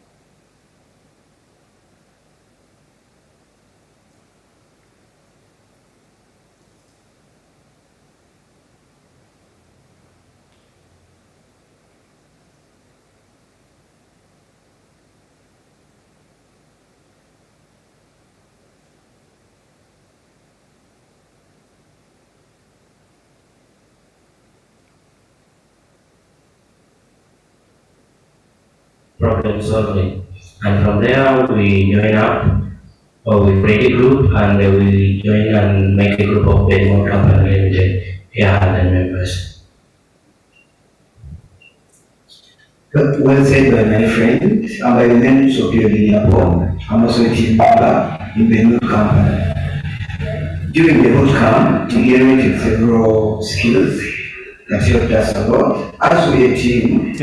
Problem solving. And from there, we join up we create a group and we join and make a group of Bedmore Company Limited here and members. Well said by my friend. I'm by the name of Sophia. I'm also a team member in the Bedmore Company. During the bootcamp, we inherited several skills that helped us a lot. As we a team,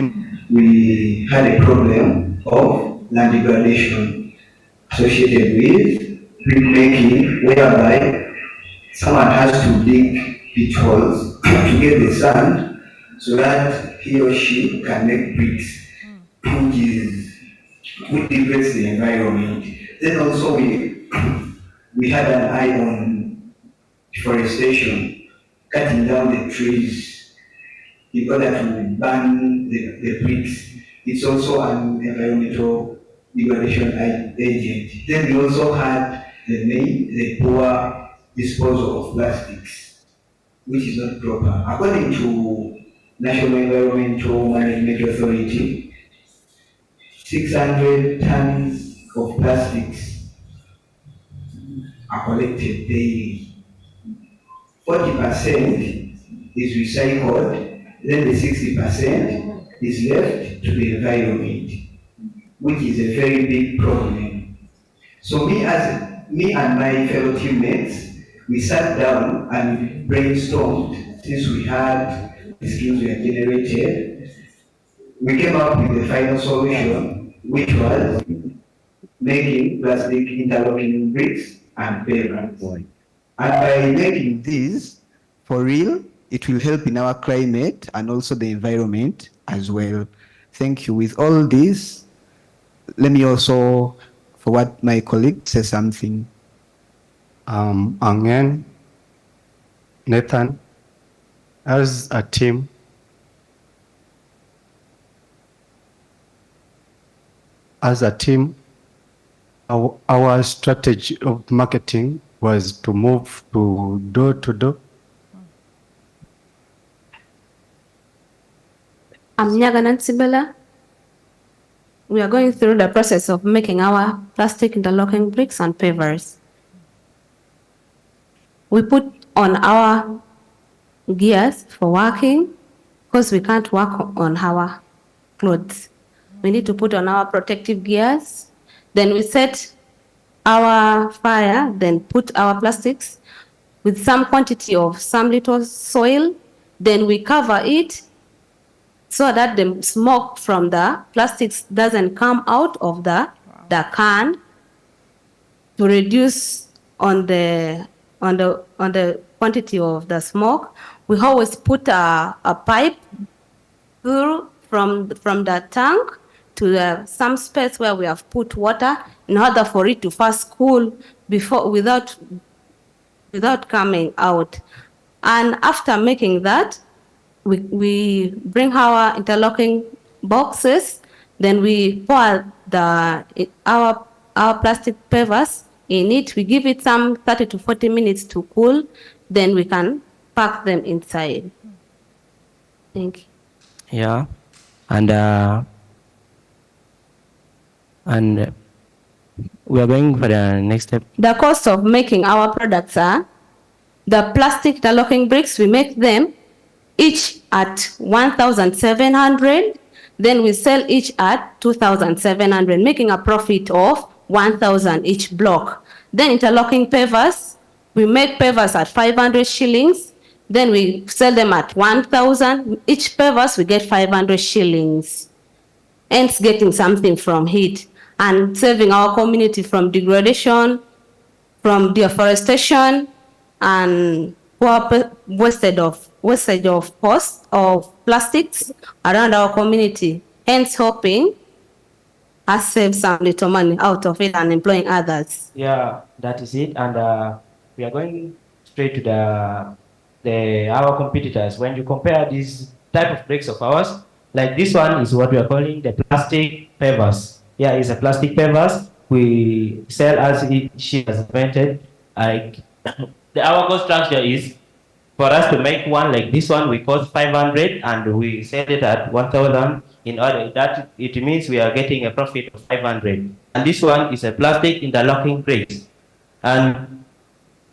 we had a problem of land degradation associated with brick making, whereby someone has to dig pit holes to get the sand so that he or she can make bricks, which degrades the environment. Then also we had an eye on deforestation, cutting down the trees in order to burn the bricks. It's also an environmental degradation agent. Then we also had the poor disposal of plastics, which is not proper. According to National Environmental Management Authority, 600 tons of plastics are collected daily. 40% is recycled, then the 60% is left to the environment, which is a very big problem. So me and my fellow teammates, we sat down and brainstormed. Since we had the skills we had generated, we came up with the final solution, which was making plastic interlocking bricks and pavers. And by making this, for real, it will help in our climate and also the environment as well. Thank you. With all this, let me also, for what my colleague says something. Again, Nathan, as a team, our strategy of marketing was to move to door to door. I'm Nyaganan Sibela. We are going through the process of making our plastic interlocking bricks and pavers. We put on our gears for working because we can't work on our clothes. We need to put on our protective gears. Then we set our fire, then put our plastics with some quantity of some little soil. Then we cover it so that the smoke from the plastics doesn't come out of the can to reduce on the quantity of the smoke. We always put a pipe through from the tank to some space where we have put water in order for it to first cool without coming out. And after making that, we bring our interlocking boxes, then we pour our plastic pavers in it. We give it some 30 to 40 minutes to cool, then we can pack them inside. Thank you. Yeah, and we are going for the next step. The cost of making our products are the plastic interlocking bricks. We make them each at 1,700. Then we sell each at 2,700, making a profit of 1,000 each block. Then interlocking pavers, we make pavers at 500 shillings. Then we sell them at 1,000. Each pavers, we get 500 shillings. Hence getting something from it and saving our community from degradation, from deforestation, and wastage of cost of plastics around our community. Hence hoping us save some little money out of it and employing others. Yeah, that is it. And we are going straight to our competitors. When you compare this type of bricks of ours, like this one is what we are calling the plastic pavers. Yeah, it's a plastic pavers. We sell as she has invented. Our cost structure is, for us to make one like this one, we cost 500 and we sell it at 1,000. In order that, it means we are getting a profit of 500. And this one is a plastic interlocking bricks. And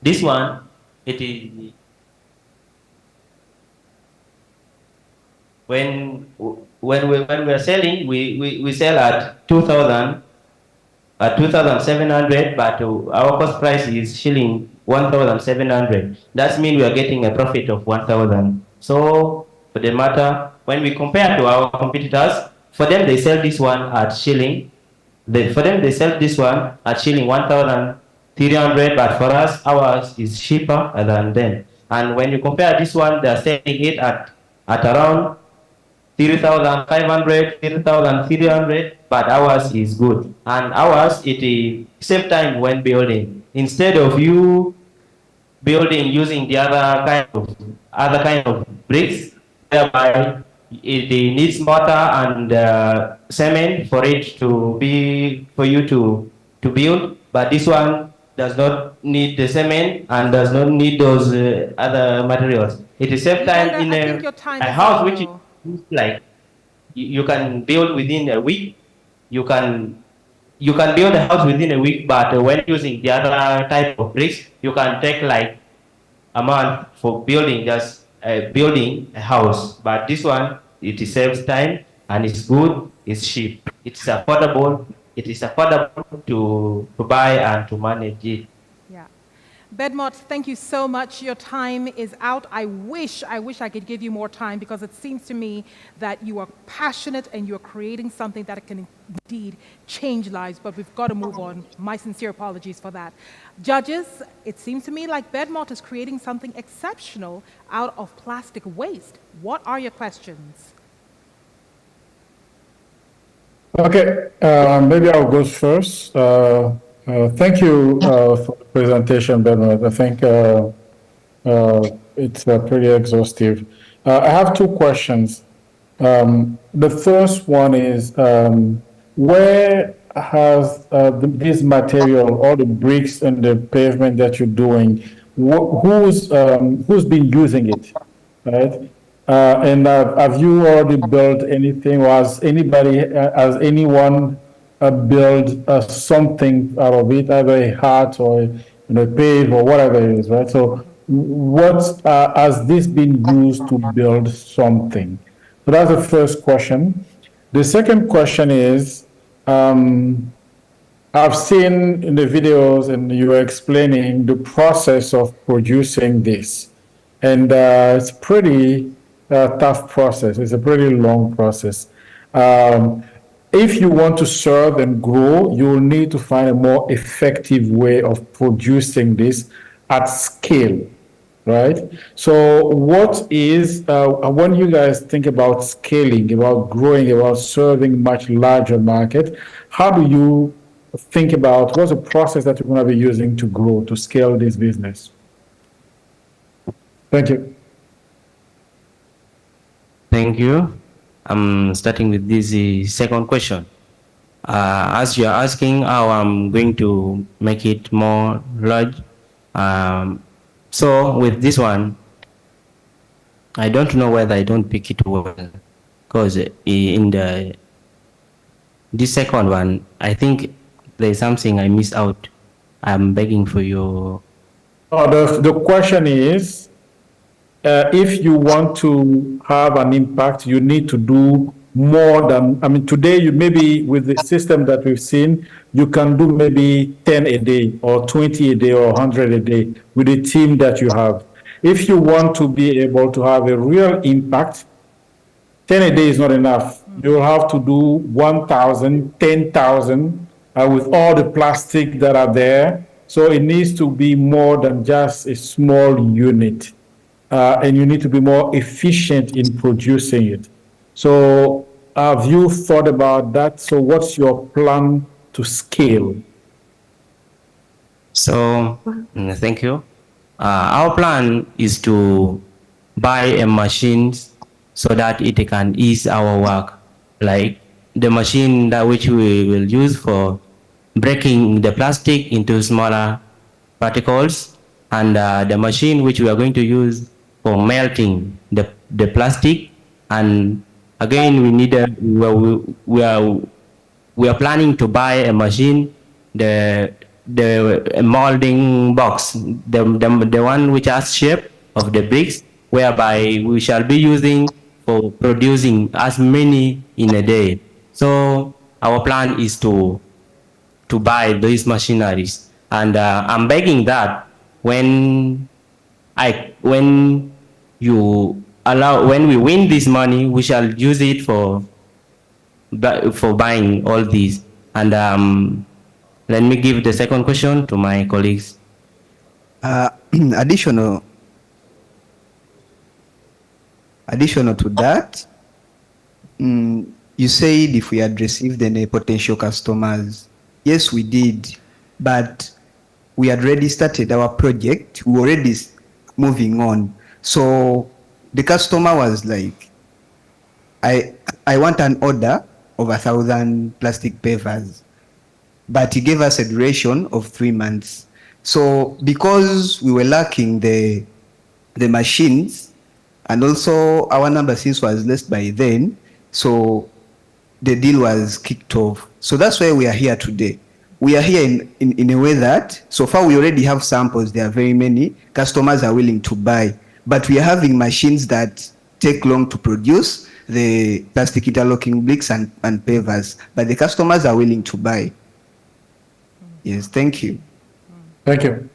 this one, it is when we're selling, we sell at 2,000 at 2,700, but our cost price is shilling 1,700. That means we are getting a profit of 1,000. So for the matter, when we compare to our competitors, for them they sell this one at shilling. For them they sell this one at shilling 1,300, but for us ours is cheaper than them. And when you compare this one, they are selling it at around 3,500, 3,300, but ours is good. And ours, it is save time when building. Instead of you building using the other kind of bricks, thereby it needs mortar and cement for it to be for you to build. But this one does not need the cement and does not need those other materials. It is save time in a house which is like you can build within a week. You can build a house within a week, but when using the other type of bricks, you can take like a month for building just building a house. But this one, it saves time and it's good. It's cheap. It's affordable. It is affordable to buy and to manage it. Bedmont, thank you so much. Your time is out. I wish I could give you more time because it seems to me that you are passionate and you're creating something that can indeed change lives, but we've got to move on. My sincere apologies for that. Judges, it seems to me like Bedmont is creating something exceptional out of plastic waste. What are your questions? Okay, maybe I'll go first. Thank you for the presentation, Bernard. I think it's pretty exhaustive. I have two questions. The first one is, where has this material, all the bricks and the pavement that you're doing, who's been using it, right? And have you already built anything, or has anyone build something out of it, either a hut or a pave or whatever it is, right? So what has this been used to build something? So that's the first question. The second question is, I've seen in the videos and you were explaining the process of producing this. And it's pretty tough process. It's a pretty long process. If you want to serve and grow, you will need to find a more effective way of producing this at scale, right? So what is, when you guys think about scaling, about growing, about serving much larger market, how do you think about what's the process that you're going to be using to grow, to scale this business? Thank you. Thank you. I'm starting with this second question. As you're asking how I'm going to make it more large, so with this one, I don't know whether I don't pick it well, because in this second one, I think there's something I missed out. I'm begging for your... The question is, if you want to have an impact, you need to do more than, I mean, today, you maybe with the system that we've seen, you can do maybe 10 a day or 20 a day or 100 a day with the team that you have. If you want to be able to have a real impact, 10 a day is not enough. You'll have to do 1,000, 10,000 with all the plastic that are there. So it needs to be more than just a small unit. And you need to be more efficient in producing it. So have you thought about that? So what's your plan to scale? So, thank you. Our plan is to buy a machine so that it can ease our work. Like the machine that which we will use for breaking the plastic into smaller particles, and the machine which we are going to use for melting the plastic. And again, we need we are planning to buy a machine, the the molding box, the one which has shape of the bricks, whereby we shall be using for producing as many in a day. So our plan is to buy these machineries, and I'm begging that when we win this money, we shall use it for buying all these. And let me give the second question to my colleagues. Additional to that, you said if we had received any potential customers. Yes, we did, but we had already started our project. We were already moving on. So the customer was like, I want an order of 1,000 plastic pavers, but he gave us a duration of 3 months. So because we were lacking the machines, and also our number since was less by then, so the deal was kicked off. So that's why we are here today. We are here in a way that so far we already have samples. There are very many customers are willing to buy, but we are having machines that take long to produce, the plastic interlocking bricks and pavers, but the customers are willing to buy. Yes, thank you. Thank you.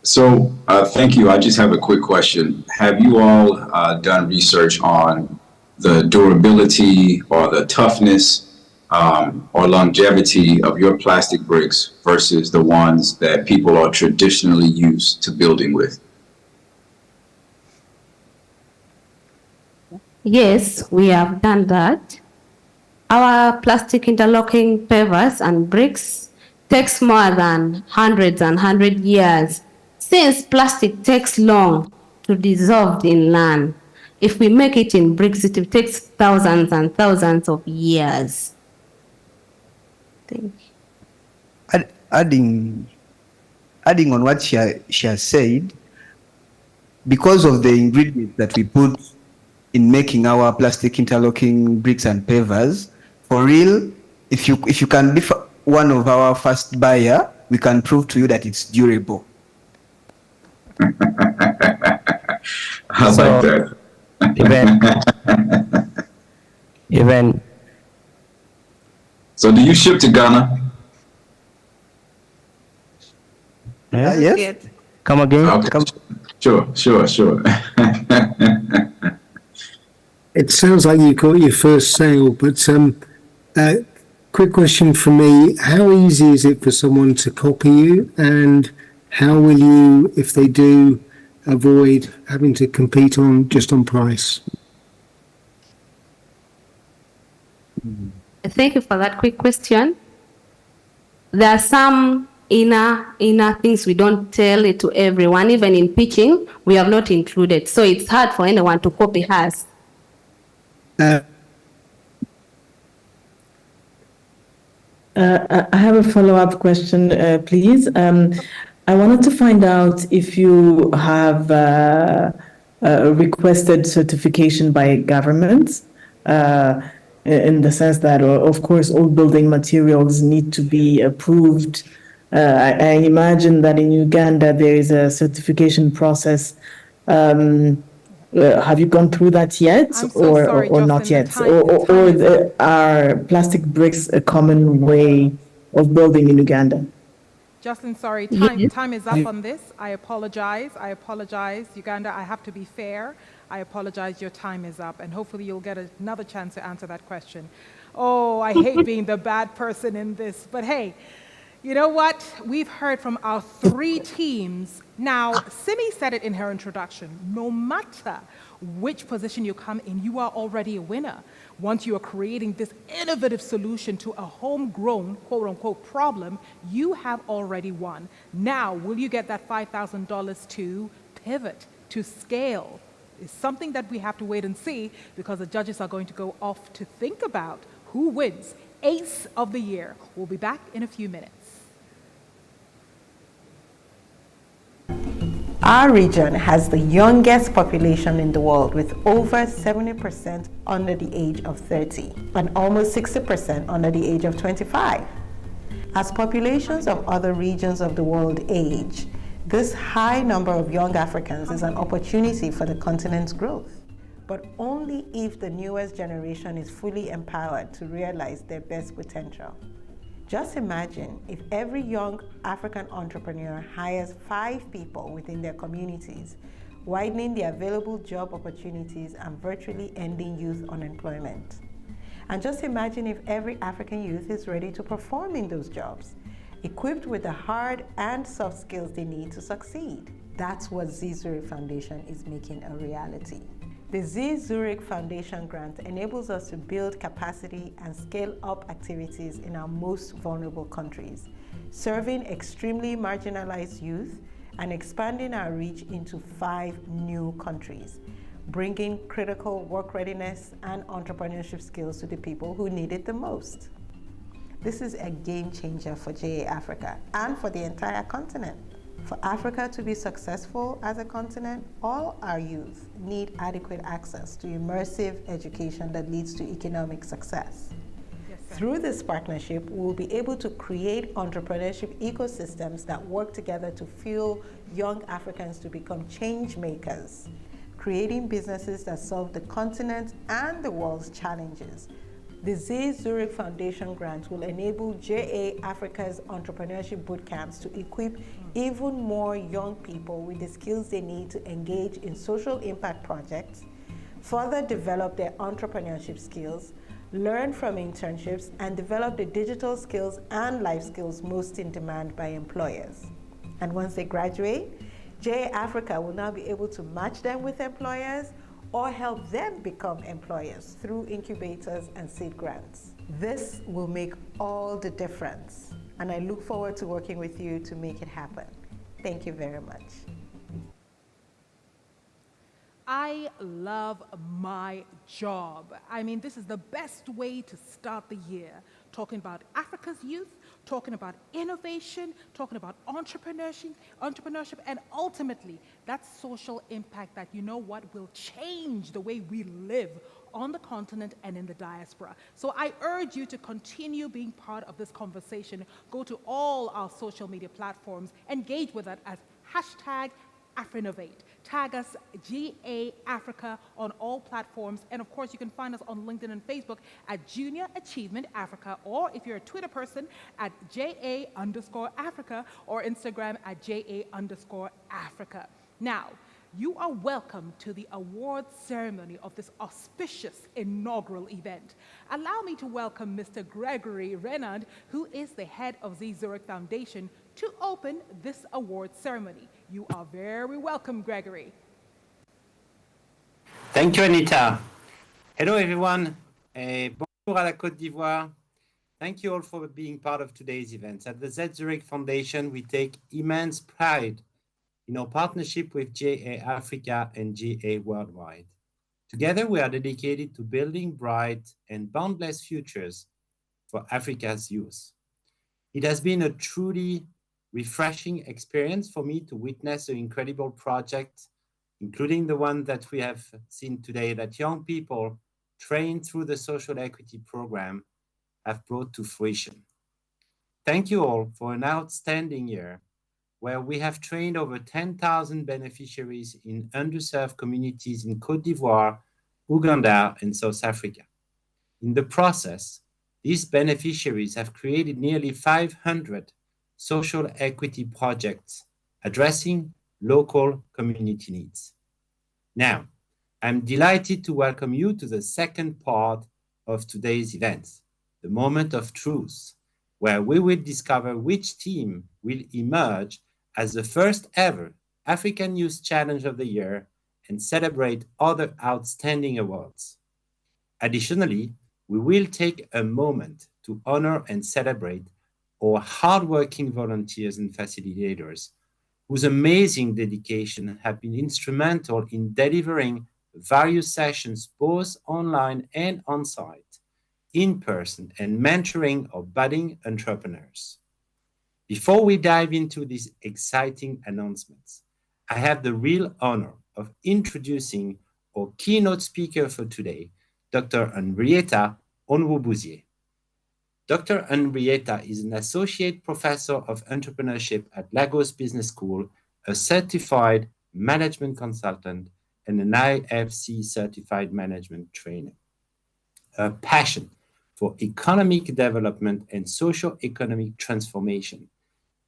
So thank you. I just have a quick question. Have you all done research on the durability or the toughness or longevity of your plastic bricks versus the ones that people are traditionally used to building with? Yes, we have done that. Our plastic interlocking pavers and bricks takes more than hundred years. Since plastic takes long to dissolve in land, if we make it in bricks, it takes thousands and thousands of years. Thank you. Adding on what she has said, because of the ingredients that we put in making our plastic interlocking bricks and pavers, for real, if you can be one of our first buyer, we can prove to you that it's durable. I like that. Even. So do you ship to Ghana? Yes. Come again. Okay. Sure. It sounds like you got your first sale, but quick question from me. How easy is it for someone to copy you, and how will you, if they do, avoid having to compete just on price? Thank you for that quick question. There are some inner things we don't tell it to everyone. Even in pitching, we have not included. So it's hard for anyone to copy us. I have a follow-up question, please. I wanted to find out if you have requested certification by governments, in the sense that, of course, all building materials need to be approved. I imagine that in Uganda there is a certification process. Have you gone through that yet, or not yet? Or are plastic bricks a common way of building in Uganda? Justin, sorry, time is up on this. I apologize, Uganda. I have to be fair. I apologize, your time is up, and hopefully you'll get another chance to answer that question. Oh, I hate being the bad person in this, but hey, you know what? We've heard from our 3 teams. Now, Simi said it in her introduction. No matter which position you come in, you are already a winner. Once you are creating this innovative solution to a homegrown, quote unquote, problem, you have already won. Now, will you get that $5,000 to pivot, to scale? It's something that we have to wait and see, because the judges are going to go off to think about who wins Ace of the Year. We'll be back in a few minutes. Our region has the youngest population in the world, with over 70% under the age of 30 and almost 60% under the age of 25. As populations of other regions of the world age, this high number of young Africans is an opportunity for the continent's growth, but only if the newest generation is fully empowered to realize their best potential. Just imagine if every young African entrepreneur hires 5 people within their communities, widening the available job opportunities and virtually ending youth unemployment. And just imagine if every African youth is ready to perform in those jobs, equipped with the hard and soft skills they need to succeed. That's what Zurich Foundation is making a reality. The Zurich Foundation grant enables us to build capacity and scale up activities in our most vulnerable countries, serving extremely marginalized youth and expanding our reach into 5 new countries, bringing critical work readiness and entrepreneurship skills to the people who need it the most. This is a game changer for JA Africa and for the entire continent. For Africa to be successful as a continent, all our youth need adequate access to immersive education that leads to economic success. Through this partnership, we will be able to create entrepreneurship ecosystems that work together to fuel young Africans to become change makers, creating businesses that solve the continent and the world's challenges. The Zurich Foundation grant will enable JA Africa's entrepreneurship bootcamps to equip even more young people with the skills they need to engage in social impact projects, further develop their entrepreneurship skills, learn from internships, and develop the digital skills and life skills most in demand by employers. And once they graduate, JA Africa will now be able to match them with employers or help them become employers through incubators and seed grants. This will make all the difference, and I look forward to working with you to make it happen. Thank you very much. I love my job. I mean, this is the best way to start the year, talking about Africa's youth, talking about innovation, talking about entrepreneurship, and ultimately that social impact that, you know what, will change the way we live on the continent and in the diaspora. So I urge you to continue being part of this conversation. Go to all our social media platforms, engage with us as #AfriNovate. Tag us GA Africa on all platforms. And of course, you can find us on LinkedIn and Facebook at Junior Achievement Africa, or if you're a Twitter person, at JA_Africa, or Instagram at JA_Africa. Now, you are welcome to the award ceremony of this auspicious inaugural event. Allow me to welcome Mr. Gregory Renard, who is the head of the Zurich Foundation, to open this award ceremony. You are very welcome, Gregory. Thank you, Anita. Hello, everyone. Bonjour à la Côte d'Ivoire. Thank you all for being part of today's event. At the Zurich Foundation, we take immense pride in our partnership with JA Africa and JA Worldwide. Together, we are dedicated to building bright and boundless futures for Africa's youth. It has been a truly refreshing experience for me to witness an incredible project, including the one that we have seen today, that young people trained through the social equity program have brought to fruition. Thank you all for an outstanding year where we have trained over 10,000 beneficiaries in underserved communities in Côte d'Ivoire, Uganda, and South Africa. In the process, these beneficiaries have created nearly 500 social equity projects addressing local community needs. Now, I'm delighted to welcome you to the second part of today's event, the moment of truth, where we will discover which team will emerge as the first ever African Youth Challenge of the Year and celebrate other outstanding awards. Additionally, we will take a moment to honor and celebrate our hardworking volunteers and facilitators whose amazing dedication have been instrumental in delivering various sessions both online and on-site, in person, and mentoring our budding entrepreneurs. Before we dive into these exciting announcements, I have the real honor of introducing our keynote speaker for today, Dr. Henrietta Onwubuzie. Dr. Henrietta is an associate professor of entrepreneurship at Lagos Business School, a certified management consultant, and an IFC certified management trainer. Her passion for economic development and socio-economic transformation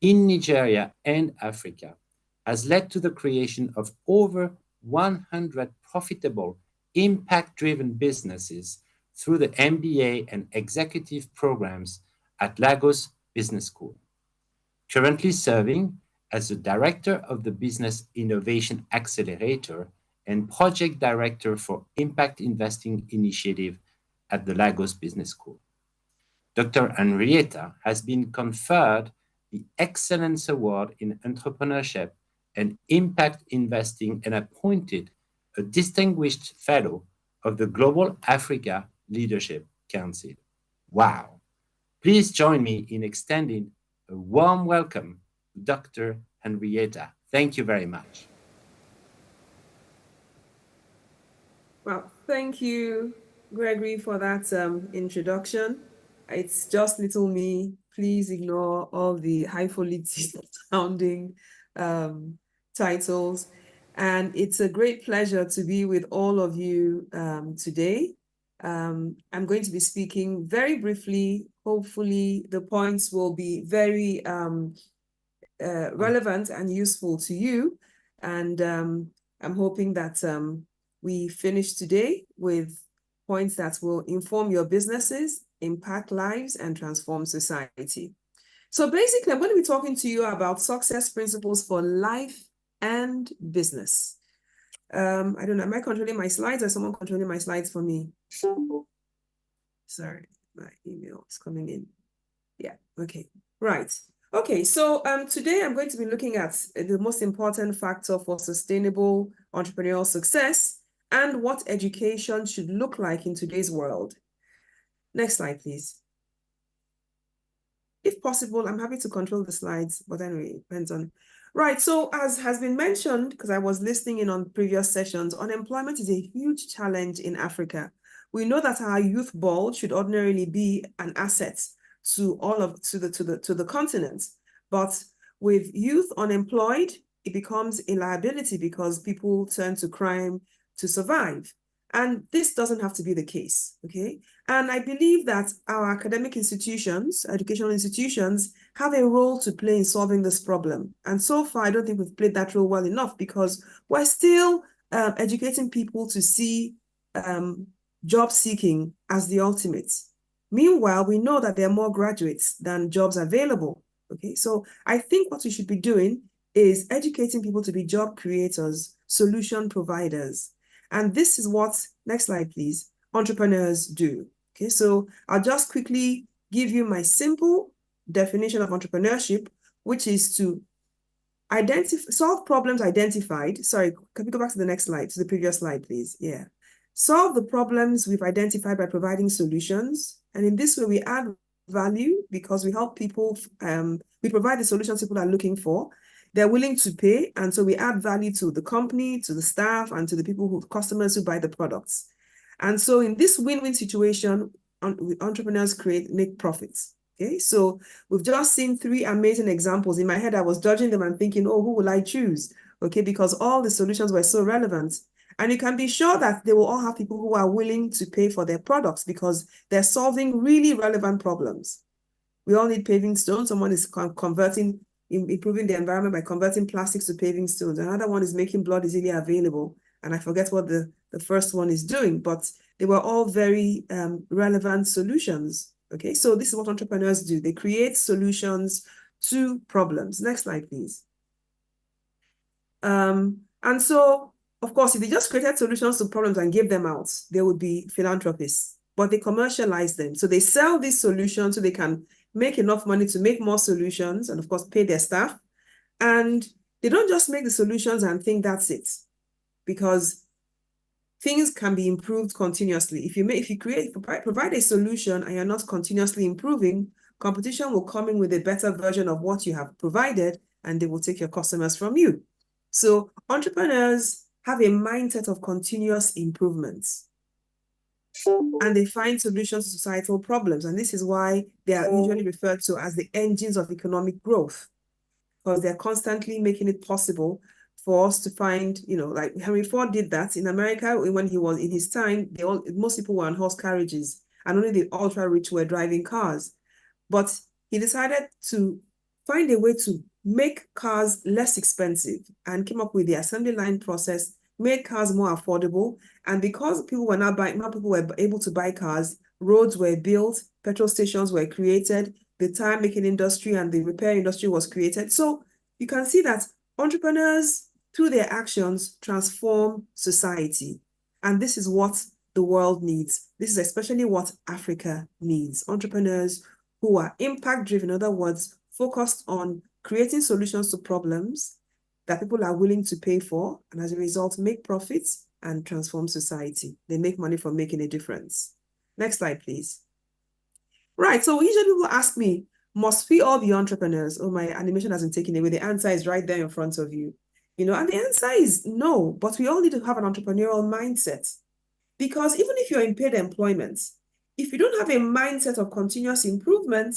in Nigeria and Africa has led to the creation of over 100 profitable, impact-driven businesses through the MBA and executive programs at Lagos Business School. Currently serving as the director of the Business Innovation Accelerator and project director for Impact Investing Initiative at the Lagos Business School. Dr. Henrietta has been conferred the Excellence Award in Entrepreneurship and Impact Investing and appointed a Distinguished Fellow of the Global Africa Leadership Council. Wow. Please join me in extending a warm welcome to Dr. Henrietta. Thank you very much. Well, thank you, Gregory, for that introduction. It's just little me. Please ignore all the highfalutin sounding titles. And it's a great pleasure to be with all of you today. I'm going to be speaking very briefly. Hopefully, the points will be very relevant and useful to you. And I'm hoping that we finish today with points that will inform your businesses, impact lives, and transform society. So basically, I'm going to be talking to you about success principles for life and business. I don't know, am I controlling my slides or is someone controlling my slides for me? Sorry, my email is coming in. Yeah, okay, right. Okay, so today I'm going to be looking at the most important factor for sustainable entrepreneurial success and what education should look like in today's world. Next slide, please. If possible, I'm happy to control the slides, but anyway, it depends on. Right, so as has been mentioned, because I was listening in on previous sessions, unemployment is a huge challenge in Africa. We know that our youth bulge should ordinarily be an asset to the continent, but with youth unemployed, it becomes a liability because people turn to crime to survive. And this doesn't have to be the case, okay? And I believe that our academic institutions, educational institutions, have a role to play in solving this problem. And so far, I don't think we've played that role well enough because we're still educating people to see job seeking as the ultimate. Meanwhile, we know that there are more graduates than jobs available, okay? So I think what we should be doing is educating people to be job creators, solution providers. And this is what, next slide, please, entrepreneurs do. Okay, so I'll just quickly give you my simple definition of entrepreneurship, which is to solve problems identified. Sorry, can we go back to the next slide, to the previous slide, please? Yeah. Solve the problems we've identified by providing solutions. And in this way, we add value because we help people, we provide the solutions people are looking for. They're willing to pay, and so we add value to the company, to the staff, and to the people customers who buy the products. And so in this win-win situation, entrepreneurs make profits. Okay, so we've just seen 3 amazing examples. In my head, I was judging them and thinking, oh, who will I choose? Okay, because all the solutions were so relevant. And you can be sure that they will all have people who are willing to pay for their products because they're solving really relevant problems. We all need paving stones. Someone is improving the environment by converting plastics to paving stones. Another one is making blood easily available. And I forget what the first one is doing, but they were all very relevant solutions. Okay, so this is what entrepreneurs do. They create solutions to problems. Next slide, please. And so, of course, if they just created solutions to problems and gave them out, they would be philanthropists, but they commercialize them. So they sell these solutions so they can make enough money to make more solutions and, of course, pay their staff. And they don't just make the solutions and think that's it, because things can be improved continuously. If you provide a solution and you're not continuously improving, competition will come in with a better version of what you have provided, and they will take your customers from you. So entrepreneurs have a mindset of continuous improvements. and they find solutions to societal problems. And this is why they are usually referred to as the engines of economic growth, because they're constantly making it possible for us to find, like Henry Ford did that in America when he was in his time. Most people were on horse carriages, and only the ultra rich were driving cars. But he decided to find a way to make cars less expensive and came up with the assembly line process, made cars more affordable. And because people were now buying, more people were able to buy cars, roads were built, petrol stations were created, the tire making industry and the repair industry was created. So you can see that entrepreneurs, through their actions, transform society. And this is what the world needs. This is especially what Africa needs. Entrepreneurs who are impact-driven, in other words, focused on creating solutions to problems that people are willing to pay for, and as a result, make profits and transform society. They make money from making a difference. Next slide, please. Right, so usually people ask me, must we all be entrepreneurs? Oh, my animation hasn't taken away. The answer is right there in front of you. And the answer is no, but we all need to have an entrepreneurial mindset. Because even if you're in paid employment, if you don't have a mindset of continuous improvement,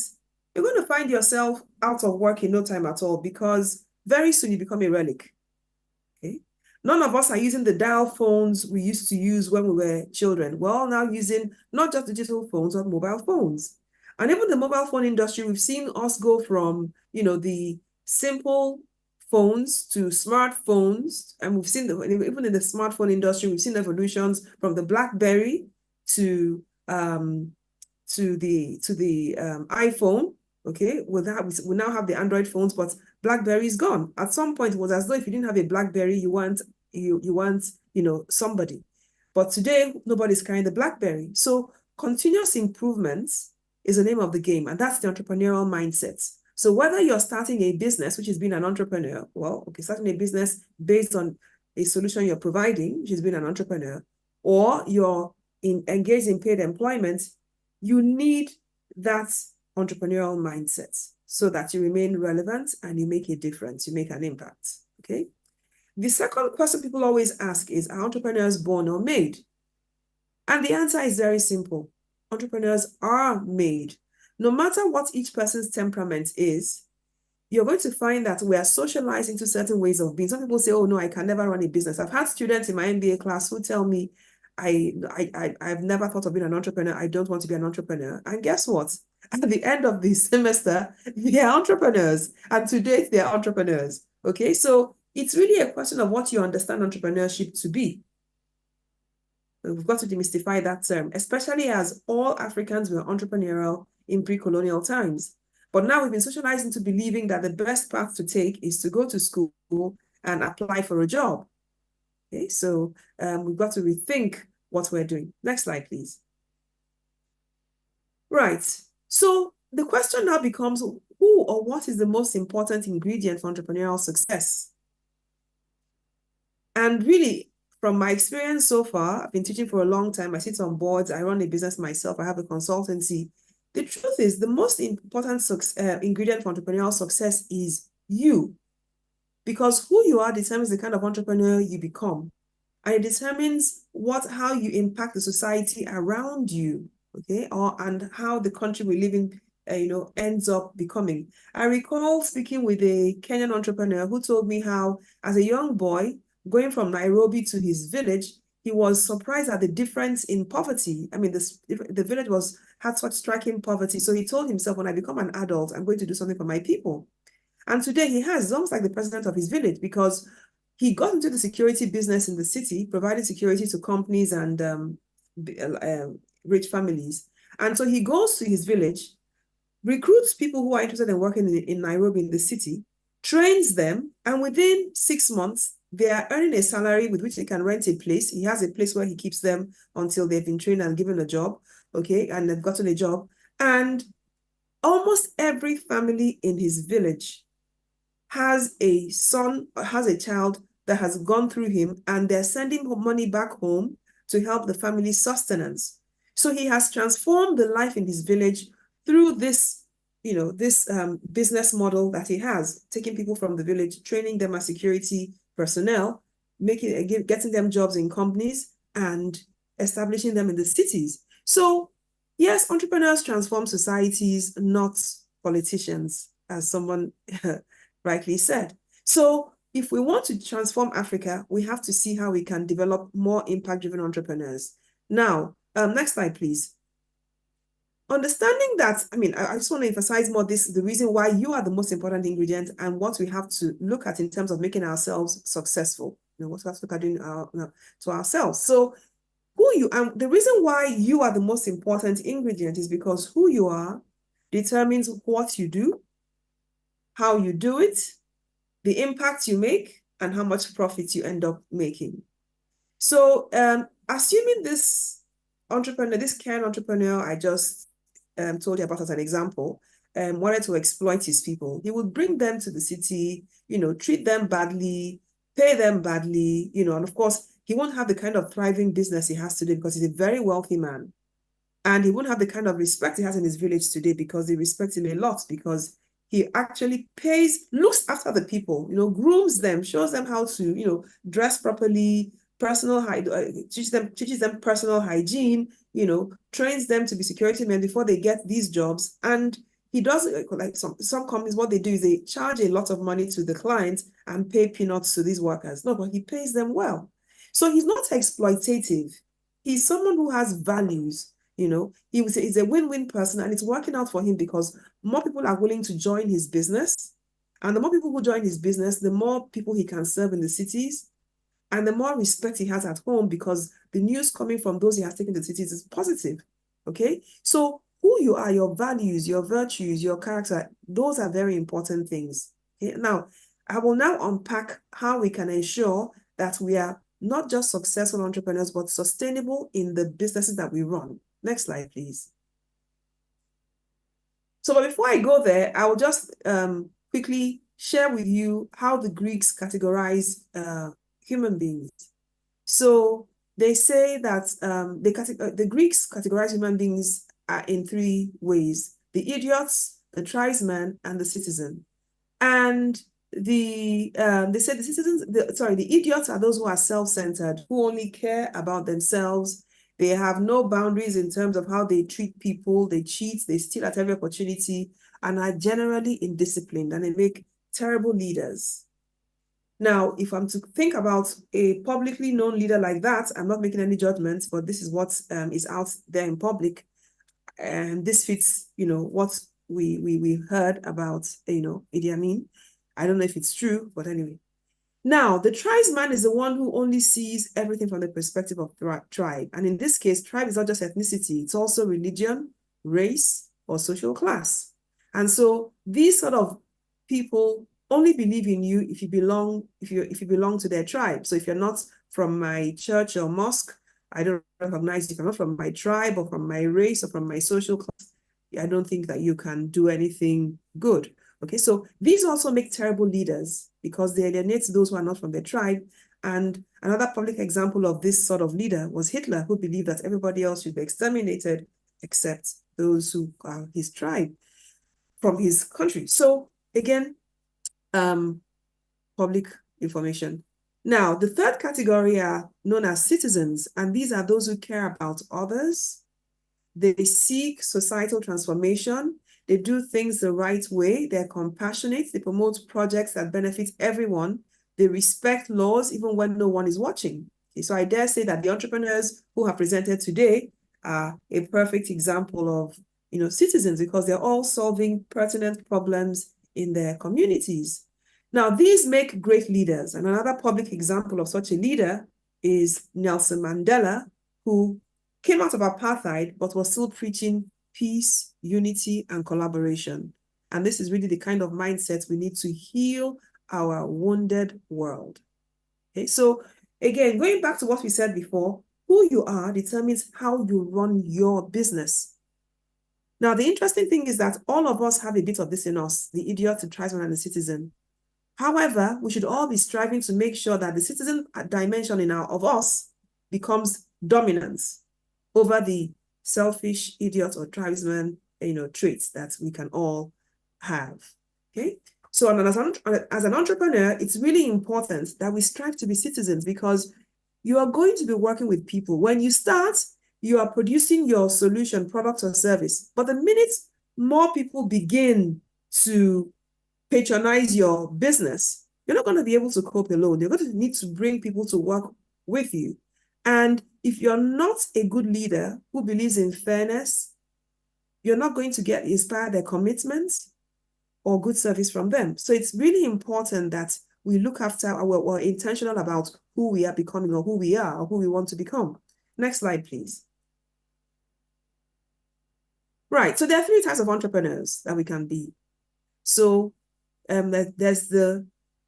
you're going to find yourself out of work in no time at all, because very soon you become a relic. Okay? None of us are using the dial phones we used to use when we were children. We're all now using not just digital phones, but mobile phones. And even the mobile phone industry, we've seen us go from, the simple phones to smartphones. And we've seen, even in the smartphone industry, we've seen evolutions from the BlackBerry to the iPhone. Okay, we now have the Android phones, but BlackBerry is gone. At some point, it was as though if you didn't have a BlackBerry, you weren't somebody. But today, nobody's carrying the BlackBerry. So continuous improvements is the name of the game, and that's the entrepreneurial mindset. So whether you're starting a business, which is being an entrepreneur, starting a business based on a solution you're providing, which is being an entrepreneur, or you're engaged in paid employment, you need that entrepreneurial mindset so that you remain relevant and you make a difference, you make an impact, okay? The second question people always ask is, are entrepreneurs born or made? And the answer is very simple. Entrepreneurs are made. No matter what each person's temperament is, you're going to find that we are socialized into certain ways of being. Some people say, oh no, I can never run a business. I've had students in my MBA class who tell me, I've never thought of being an entrepreneur. I don't want to be an entrepreneur. And guess what? At the end of the semester, they are entrepreneurs. And to date, they are entrepreneurs. Okay, so it's really a question of what you understand entrepreneurship to be. We've got to demystify that term, especially as all Africans were entrepreneurial in pre-colonial times. But now we've been socialized into believing that the best path to take is to go to school and apply for a job. Okay, so we've got to rethink what we're doing. Next slide, please. Right, so the question now becomes, who or what is the most important ingredient for entrepreneurial success? And really, from my experience so far, I've been teaching for a long time. I sit on boards, I run a business myself, I have a consultancy. The truth is, the most important ingredient for entrepreneurial success is you. Because who you are determines the kind of entrepreneur you become. And it determines how you impact the society around you, okay? And how the country we live in, ends up becoming. I recall speaking with a Kenyan entrepreneur who told me how, as a young boy, going from Nairobi to his village, he was surprised at the difference in poverty. I mean, the village had such striking poverty. So he told himself, when I become an adult, I'm going to do something for my people. And today it's almost like the president of his village, because he got into the security business in the city, providing security to companies and rich families. And so he goes to his village, recruits people who are interested in working in Nairobi in the city, trains them, and within 6 months, they are earning a salary with which they can rent a place. He has a place where he keeps them until they've been trained and given a job, okay, and they've gotten a job. And almost every family in his village has a child that has gone through him, and they're sending money back home to help the family's sustenance. So he has transformed the life in his village through this, business model that he has, taking people from the village, training them as security personnel, getting them jobs in companies, and establishing them in the cities. So yes, entrepreneurs transform societies, not politicians, as someone rightly said. So if we want to transform Africa, we have to see how we can develop more impact-driven entrepreneurs. Now, next slide, please. Understanding that, I just want to emphasize more the reason why you are the most important ingredient and what we have to look at in terms of making ourselves successful. What we have to look at doing to ourselves. So the reason why you are the most important ingredient is because who you are determines what you do, how you do it, the impact you make, and how much profit you end up making. So assuming this entrepreneur, this Cairn entrepreneur I just told you about as an example, wanted to exploit his people, he would bring them to the city, treat them badly, pay them badly, and of course, he won't have the kind of thriving business he has today because he's a very wealthy man. And he won't have the kind of respect he has in his village today because they respect him a lot because he actually looks after the people, grooms them, shows them how to, dress properly, teaches them personal hygiene, trains them to be security men before they get these jobs. And he does, like some companies, what they do is they charge a lot of money to the clients and pay peanuts to these workers. No, but he pays them well. So he's not exploitative. He's someone who has values. He's a win-win person, and it's working out for him because more people are willing to join his business. And the more people who join his business, the more people he can serve in the cities, and the more respect he has at home because the news coming from those he has taken to the cities is positive. Okay? So who you are, your values, your virtues, your character, those are very important things. Okay? Now, I will now unpack how we can ensure that we are not just successful entrepreneurs, but sustainable in the businesses that we run. Next slide, please. So but before I go there, I will just quickly share with you how the Greeks categorize human beings. So they say that the Greeks categorize human beings in three ways: the idiots, the tribesman, and the citizen. And they say the idiots are those who are self-centered, who only care about themselves. They have no boundaries in terms of how they treat people. They cheat, they steal at every opportunity, and are generally indisciplined, and they make terrible leaders. Now, if I'm to think about a publicly known leader like that, I'm not making any judgments, but this is what is out there in public. And this fits, what we heard about, Idi Amin. I don't know if it's true, but anyway. Now, the tribesman is the one who only sees everything from the perspective of tribe. And in this case, tribe is not just ethnicity, it's also religion, race, or social class. And so these sort of people only believe in you if you belong to their tribe. So if you're not from my church or mosque, I don't recognize you. If you're not from my tribe or from my race or from my social class, I don't think that you can do anything good. Okay, so these also make terrible leaders because they alienate those who are not from their tribe. And another public example of this sort of leader was Hitler, who believed that everybody else should be exterminated except those who are his tribe from his country. So again, public information. Now, the third category are known as citizens, and these are those who care about others. They seek societal transformation. They do things the right way. They're compassionate. They promote projects that benefit everyone. They respect laws even when no one is watching. Okay, so I dare say that the entrepreneurs who have presented today are a perfect example of citizens because they're all solving pertinent problems in their communities. Now, these make great leaders. And another public example of such a leader is Nelson Mandela, who came out of apartheid, but was still preaching peace, unity, and collaboration. And this is really the kind of mindset we need to heal our wounded world. Okay, so again, going back to what we said before, who you are determines how you run your business. Now, the interesting thing is that all of us have a bit of this in us, the idiot, the tribesman, and the citizen. However, we should all be striving to make sure that the citizen dimension of us becomes dominance over the selfish idiot or tribesman, traits that we can all have. Okay, so as an entrepreneur, it's really important that we strive to be citizens because you are going to be working with people. When you start, you are producing your solution, product or service. But the minute more people begin to patronize your business, you're not going to be able to cope alone. You're going to need to bring people to work with you. And if you're not a good leader who believes in fairness, you're not going to inspire their commitments or good service from them. So it's really important that we look after we're intentional about who we are becoming or who we are or who we want to become. Next slide, please. Right, so there are 3 types of entrepreneurs that we can be. So there's the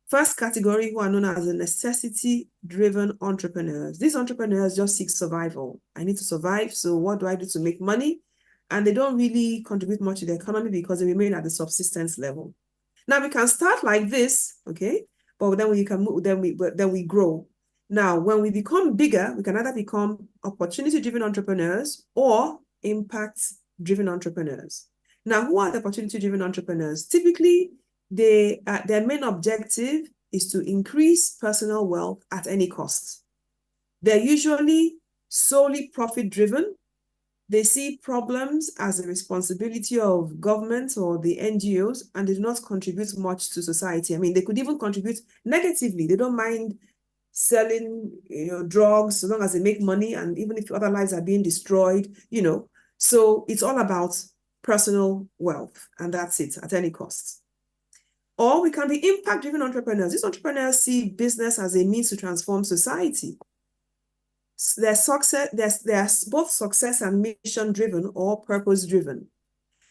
first category who are known as the necessity-driven entrepreneurs. These entrepreneurs just seek survival. I need to survive, so what do I do to make money? And they don't really contribute much to the economy because they remain at the subsistence level. Now we can start like this, okay? But then we can move, then we grow. Now, when we become bigger, we can either become opportunity-driven entrepreneurs or impact-driven entrepreneurs. Now, who are the opportunity-driven entrepreneurs? Typically, their main objective is to increase personal wealth at any cost. They're usually solely profit-driven. They see problems as a responsibility of government or the NGOs, and they do not contribute much to society. I mean, they could even contribute negatively. They don't mind selling drugs as long as they make money, and even if other lives are being destroyed, So it's all about personal wealth, and that's it at any cost. Or we can be impact-driven entrepreneurs. These entrepreneurs see business as a means to transform society. They're both success and mission-driven or purpose-driven.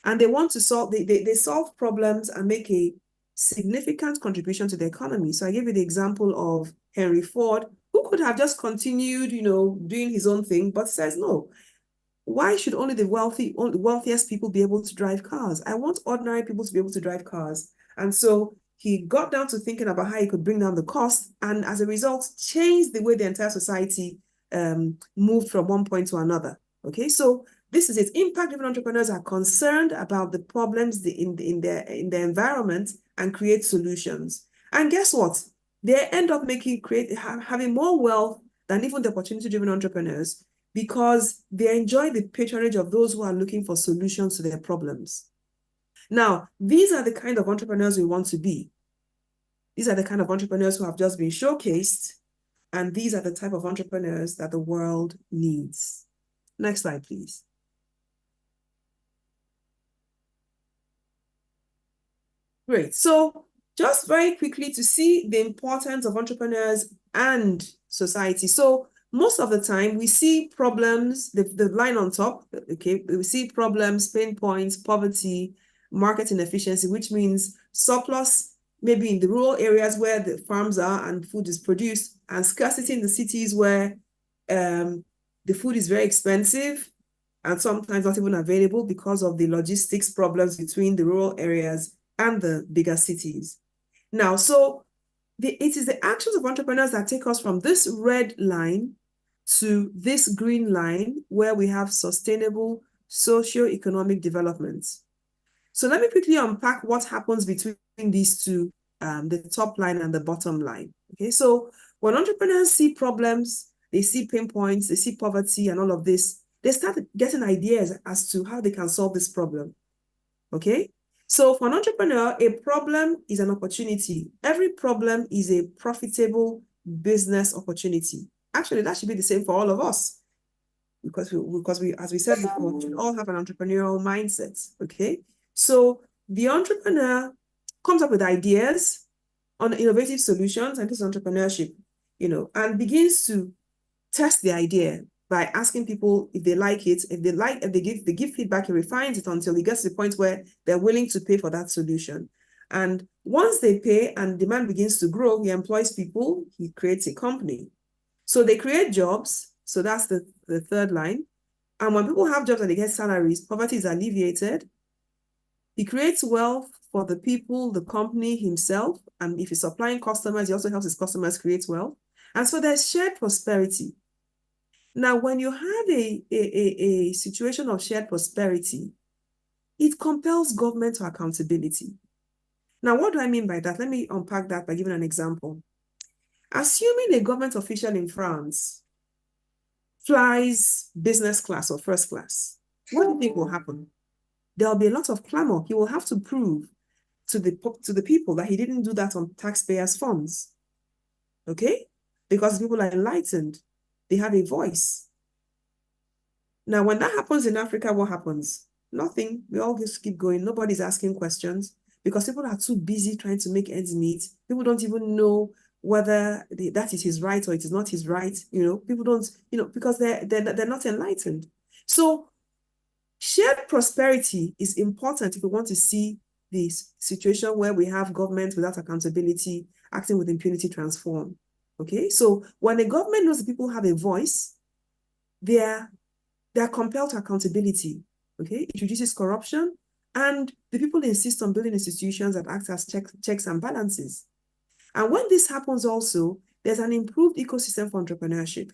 And they want to solve, they solve problems and make a significant contribution to the economy. So I gave you the example of Henry Ford, who could have just continued, doing his own thing, but says, no, why should only the wealthiest people be able to drive cars? I want ordinary people to be able to drive cars. And so he got down to thinking about how he could bring down the cost, and as a result, changed the way the entire society moved from one point to another. Okay, so this is it. Impact-driven entrepreneurs are concerned about the problems in their environment and create solutions. And guess what? They end up having more wealth than even the opportunity-driven entrepreneurs, because they enjoy the patronage of those who are looking for solutions to their problems. Now, these are the kind of entrepreneurs we want to be. These are the kind of entrepreneurs who have just been showcased, and these are the type of entrepreneurs that the world needs. Next slide, please. Great. So just very quickly to see the importance of entrepreneurs and society. So most of the time we see problems, the line on top, okay, we see problems, pain points, poverty, market inefficiency, which means surplus maybe in the rural areas where the farms are and food is produced, and scarcity in the cities where the food is very expensive and sometimes not even available because of the logistics problems between the rural areas and the bigger cities. Now, so it is the actions of entrepreneurs that take us from this red line to this green line where we have sustainable socio-economic developments. So let me quickly unpack what happens between these two, the top line and the bottom line. Okay, so when entrepreneurs see problems, they see pain points, they see poverty and all of this, they start getting ideas as to how they can solve this problem. Okay, so for an entrepreneur, a problem is an opportunity. Every problem is a profitable business opportunity. Actually, that should be the same for all of us, because we, as we said before, we should all have an entrepreneurial mindset. Okay, so the entrepreneur comes up with ideas on innovative solutions, and this is entrepreneurship, and begins to test the idea by asking people if they like it. If they give feedback, he refines it until he gets to the point where they're willing to pay for that solution. And once they pay and demand begins to grow, he employs people, he creates a company. So they create jobs. So that's the third line. And when people have jobs and they get salaries, poverty is alleviated. He creates wealth for the people, the company, himself. And if he's supplying customers, he also helps his customers create wealth. And so there's shared prosperity. Now, when you have a situation of shared prosperity, it compels government to accountability. Now, what do I mean by that? Let me unpack that by giving an example. Assuming a government official in France flies business class or first class, what do you think will happen? There'll be a lot of clamor. He will have to prove to the people that he didn't do that on taxpayers' funds. Okay? Because people are enlightened. They have a voice. Now, when that happens in Africa, what happens? Nothing. We all just keep going. Nobody's asking questions because people are too busy trying to make ends meet. People don't even know whether that is his right or it is not his right. People don't, because they're not enlightened. So shared prosperity is important if we want to see this situation where we have government without accountability acting with impunity transform. Okay, so when the government knows the people have a voice, they're compelled to accountability. Okay, it reduces corruption, and the people insist on building institutions that act as checks and balances. And when this happens also, there's an improved ecosystem for entrepreneurship.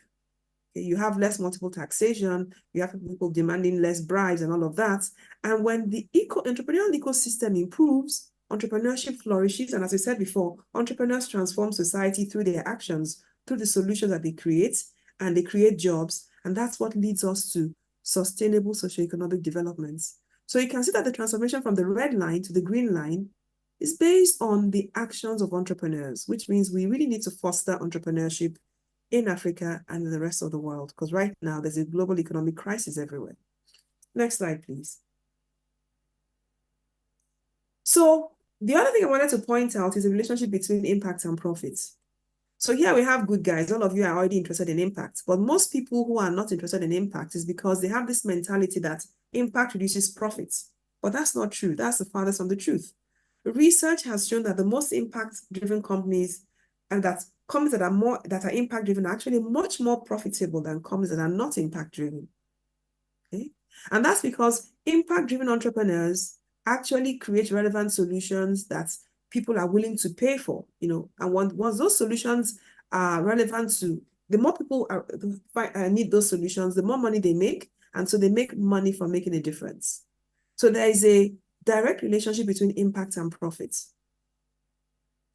Okay, you have less multiple taxation, you have people demanding less bribes and all of that. And when the entrepreneurial ecosystem improves, entrepreneurship flourishes. And as I said before, entrepreneurs transform society through their actions, through the solutions that they create, and they create jobs. And that's what leads us to sustainable socioeconomic developments. So you can see that the transformation from the red line to the green line is based on the actions of entrepreneurs, which means we really need to foster entrepreneurship in Africa and in the rest of the world, because right now there's a global economic crisis everywhere. Next slide, please. So the other thing I wanted to point out is the relationship between impact and profits. So here we have good guys. All of you are already interested in impact, but most people who are not interested in impact is because they have this mentality that impact reduces profits. But that's not true. That's the farthest from the truth. Research has shown that the most impact-driven companies, and that companies that are impact-driven are actually much more profitable than companies that are not impact-driven. Okay? And that's because impact-driven entrepreneurs actually create relevant solutions that people are willing to pay for, and once those solutions are relevant to, the more people need those solutions, the more money they make, and so they make money from making a difference. So there is a direct relationship between impact and profits.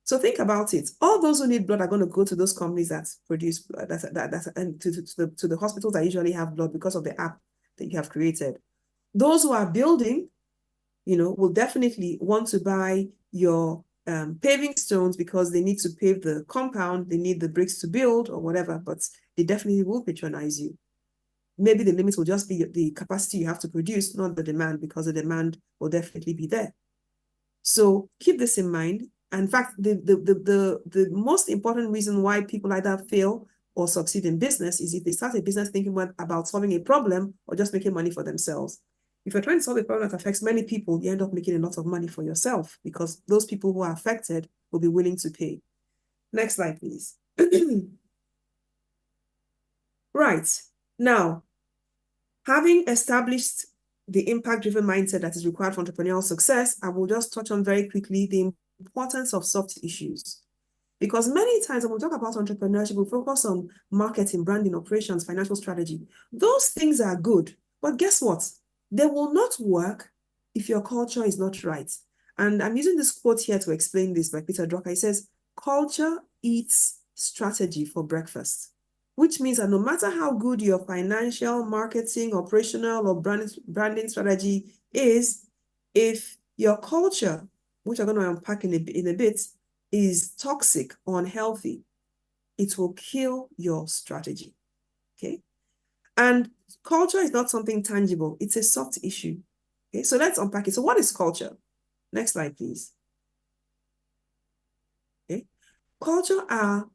So think about it. All those who need blood are going to go to those companies that produce and to the hospitals that usually have blood because of the app that you have created. Those who are building, will definitely want to buy your paving stones because they need to pave the compound, they need the bricks to build or whatever, but they definitely will patronize you. Maybe the limit will just be the capacity you have to produce, not the demand, because the demand will definitely be there. So keep this in mind. In fact, the most important reason why people either fail or succeed in business is if they start a business thinking about solving a problem or just making money for themselves. If you're trying to solve a problem that affects many people, you end up making a lot of money for yourself because those people who are affected will be willing to pay. Next slide, please. Right. Now, having established the impact-driven mindset that is required for entrepreneurial success, I will just touch on very quickly the importance of soft issues. Because many times when we talk about entrepreneurship, we focus on marketing, branding, operations, financial strategy. Those things are good, but guess what? They will not work if your culture is not right. And I'm using this quote here to explain this by Peter Drucker. He says, culture eats strategy for breakfast, which means that no matter how good your financial, marketing, operational, or branding strategy is, if your culture, which I'm going to unpack in a bit, is toxic or unhealthy, it will kill your strategy. Okay? And culture is not something tangible. It's a soft issue. Okay, so let's unpack it. So what is culture? Next slide, please. Okay. Culture are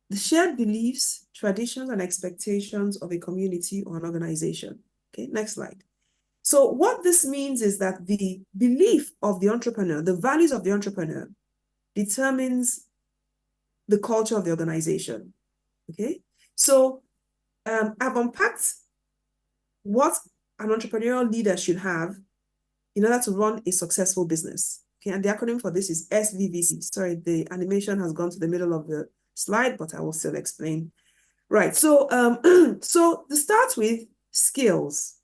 the shared beliefs, traditions, and expectations of a community or an organization. Okay, next slide. So what this means is that the belief of the entrepreneur, the values of the entrepreneur, determines the culture of the organization. Okay, so I've unpacked what an entrepreneurial leader should have in order to run a successful business. Okay, and the acronym for this is SVVC. Sorry, the animation has gone to the middle of the slide, but I will still explain. Right, so so to start with, skills.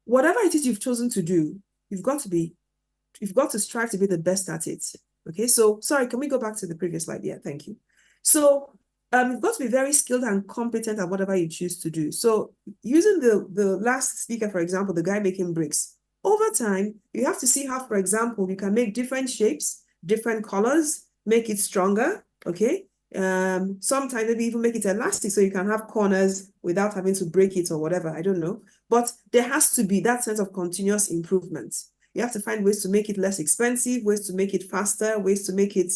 Whatever it is you've chosen to do, you've got to strive to be the best at it. Okay, so sorry, can we go back to the previous slide? Yeah, thank you. So you've got to be very skilled and competent at whatever you choose to do. So using the last speaker, for example, the guy making bricks, over time, you have to see how, for example, you can make different shapes, different colors, make it stronger, okay? Sometimes maybe even make it elastic so you can have corners without having to break it or whatever, I don't know. But there has to be that sense of continuous improvement. You have to find ways to make it less expensive, ways to make it faster, ways to make it,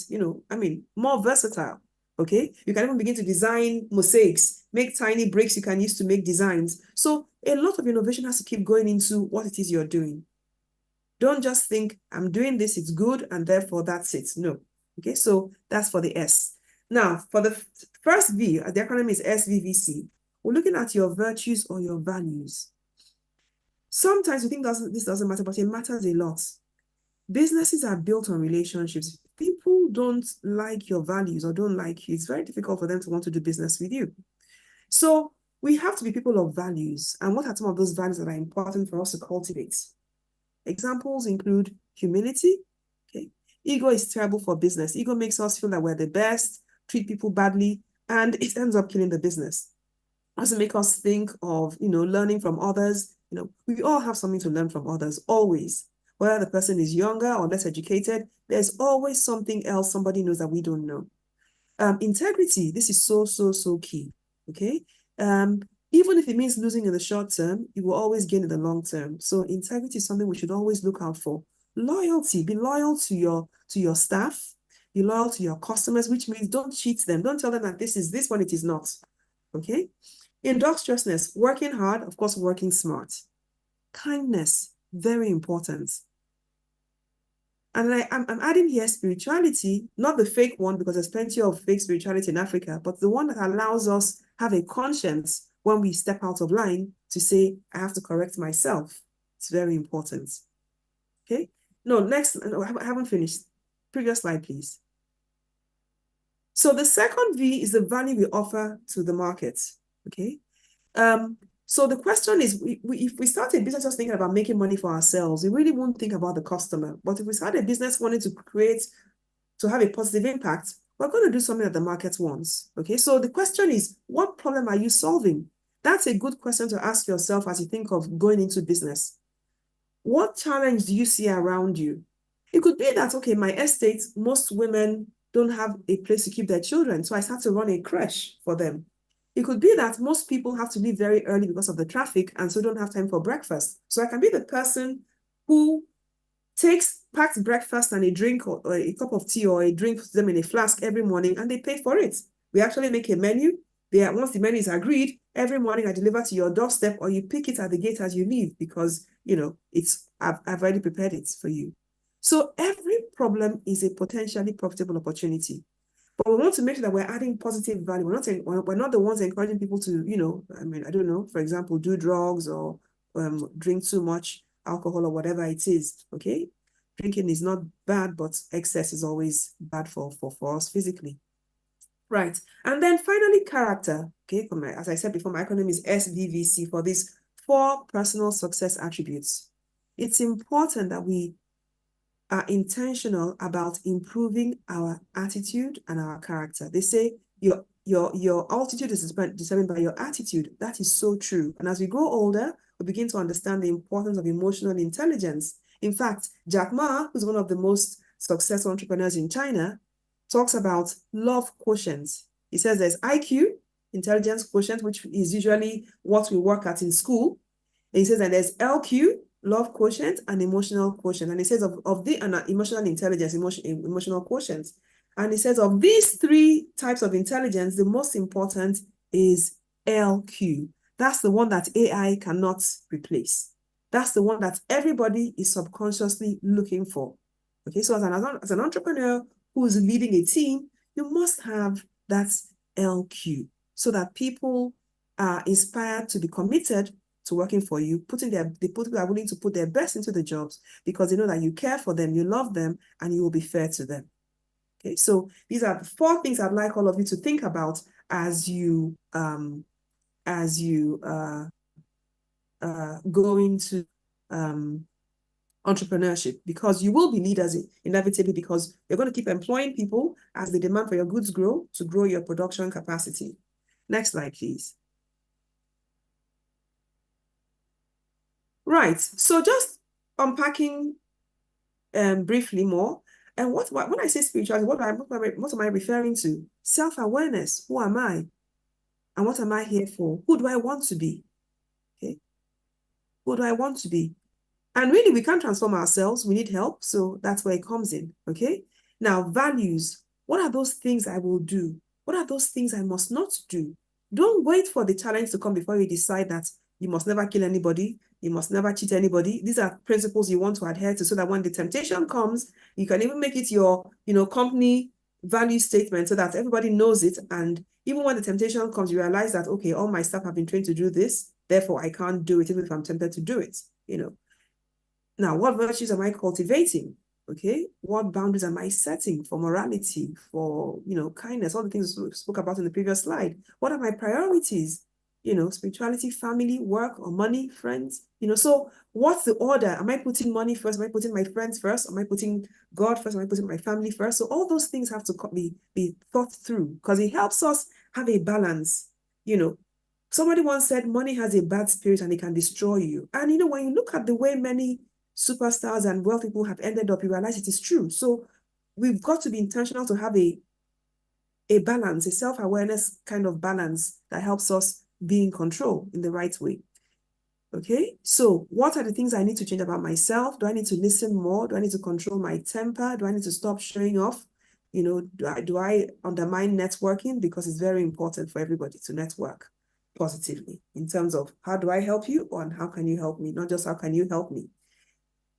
more versatile, okay? You can even begin to design mosaics, make tiny bricks you can use to make designs. So a lot of innovation has to keep going into what it is you're doing. Don't just think, I'm doing this, it's good, and therefore that's it. No, okay? So that's for the S. Now, for the first V, the acronym is SVVC. We're looking at your virtues or your values. Sometimes you think this doesn't matter, but it matters a lot. Businesses are built on relationships. People don't like your values or don't like you. It's very difficult for them to want to do business with you. So we have to be people of values. And what are some of those values that are important for us to cultivate? Examples include humility. Okay. Ego is terrible for business. Ego makes us feel that we're the best, treat people badly, and it ends up killing the business. It doesn't make us think of, learning from others. We all have something to learn from others, always. Whether the person is younger or less educated, there's always something else somebody knows that we don't know. Integrity, this is so key, okay? Even if it means losing in the short term, you will always gain in the long term. So integrity is something we should always look out for. Loyalty, be loyal to your staff, be loyal to your customers, which means don't cheat them. Don't tell them that this is this when it is not, okay? Industriousness, working hard, of course, working smart. Kindness, very important. And I'm adding here spirituality, not the fake one, because there's plenty of fake spirituality in Africa, but the one that allows us have a conscience when we step out of line to say, I have to correct myself. It's very important. Okay? No, next, no, I haven't finished. Previous slide, please. So the second V is the value we offer to the market. Okay? So the question is, if we start a business just thinking about making money for ourselves, we really won't think about the customer. But if we start a business wanting to have a positive impact, we're going to do something that the market wants. Okay, so the question is, what problem are you solving? That's a good question to ask yourself as you think of going into business. What challenge do you see around you? It could be that, okay, my estate, most women don't have a place to keep their children, so I start to run a creche for them. It could be that most people have to leave very early because of the traffic and so don't have time for breakfast. So I can be the person who packs breakfast and a drink or a cup of tea or a drink for them in a flask every morning, and they pay for it. We actually make a menu. Once the menu is agreed, every morning I deliver to your doorstep or you pick it at the gate as you leave because, I've already prepared it for you. So every problem is a potentially profitable opportunity. But we want to make sure that we're adding positive value. We're not the ones encouraging people to, I don't know, for example, do drugs or drink too much alcohol or whatever it is, okay? Drinking is not bad, but excess is always bad for us physically. Right, and then finally, character, okay? As I said before, my acronym is SVVC for these 4 personal success attributes. It's important that we are intentional about improving our attitude and our character. They say your altitude is determined by your attitude. That is so true. And as we grow older, we begin to understand the importance of emotional intelligence. In fact, Jack Ma, who's one of the most successful entrepreneurs in China, talks about love quotient. He says there's IQ, intelligence quotient, which is usually what we work at in school. And he says that there's LQ, love quotient, and emotional quotient. And he says of the emotional intelligence, emotional quotient. And he says of these 3 types of intelligence, the most important is LQ. That's the one that AI cannot replace. That's the one that everybody is subconsciously looking for. Okay, so as an entrepreneur who is leading a team, you must have that LQ so that people are inspired to be committed to working for you, people are willing to put their best into the jobs because they know that you care for them, you love them, and you will be fair to them. Okay, so these are the 4 things I'd like all of you to think about as you go into entrepreneurship, because you will be leaders inevitably, because you're going to keep employing people as the demand for your goods grow to grow your production capacity. Next slide, please. Right, so just unpacking briefly more. And when I say spirituality, what am I referring to? Self-awareness. Who am I? And what am I here for? Who do I want to be? Okay. Who do I want to be? And really, we can't transform ourselves. We need help. So that's where it comes in. Okay. Now, values. What are those things I will do? What are those things I must not do? Don't wait for the challenge to come before you decide that you must never kill anybody. You must never cheat anybody. These are principles you want to adhere to, so that when the temptation comes, you can even make it your, company value statement, so that everybody knows it. And even when the temptation comes, you realize that, okay, all my staff have been trained to do this, therefore I can't do it even if I'm tempted to do it, Now, what virtues am I cultivating? Okay, what boundaries am I setting for morality, for, kindness, all the things we spoke about in the previous slide? What are my priorities? Spirituality, family, work, or money, friends? So what's the order? Am I putting money first? Am I putting my friends first? Am I putting God first? Am I putting my family first? So all those things have to be thought through, because it helps us have a balance. Somebody once said money has a bad spirit and it can destroy you. And when you look at the way many superstars and wealthy people have ended up, you realize it is true. So we've got to be intentional to have a balance, a self-awareness kind of balance that helps us be in control in the right way. Okay, so what are the things I need to change about myself? Do I need to listen more? Do I need to control my temper? Do I need to stop showing off? Do I undermine networking? Because it's very important for everybody to network positively in terms of how do I help you, and how can you help me? Not just how can you help me.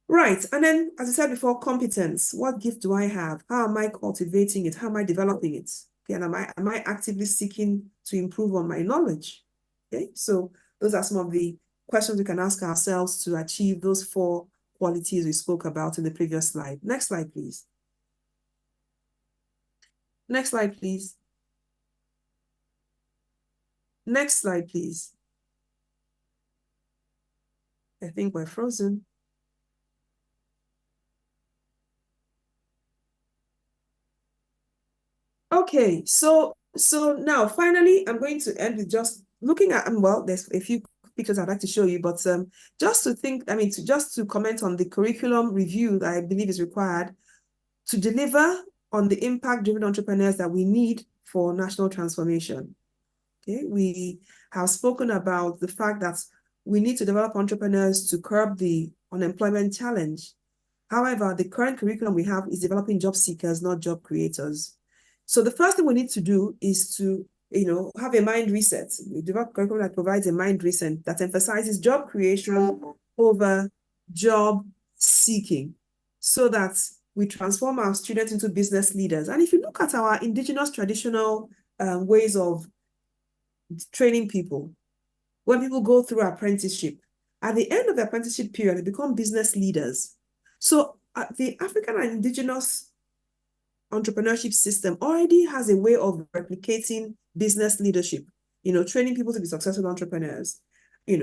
Right, and then, as I said before, competence. What gift do I have? How am I cultivating it? How am I developing it? Okay, and am I actively seeking to improve on my knowledge? Okay, so those are some of the questions we can ask ourselves to achieve those 4 qualities we spoke about in the previous slide. Next slide, please. Next slide, please. Next slide, please. I think we're frozen. Okay, so now finally, I'm going to end with just looking at, well, there's a few pictures I'd like to show you, but just to comment on the curriculum review that I believe is required to deliver on the impact-driven entrepreneurs that we need for national transformation. Okay, we have spoken about the fact that we need to develop entrepreneurs to curb the unemployment challenge. However, the current curriculum we have is developing job seekers, not job creators. So the first thing we need to do is to, have a mind reset. We develop curriculum that provides a mind reset that emphasizes job creation over job seeking, so that we transform our students into business leaders. And if you look at our indigenous traditional ways of training people, when people go through apprenticeship, at the end of the apprenticeship period, they become business leaders. So the African and indigenous entrepreneurship system already has a way of replicating business leadership, training people to be successful entrepreneurs,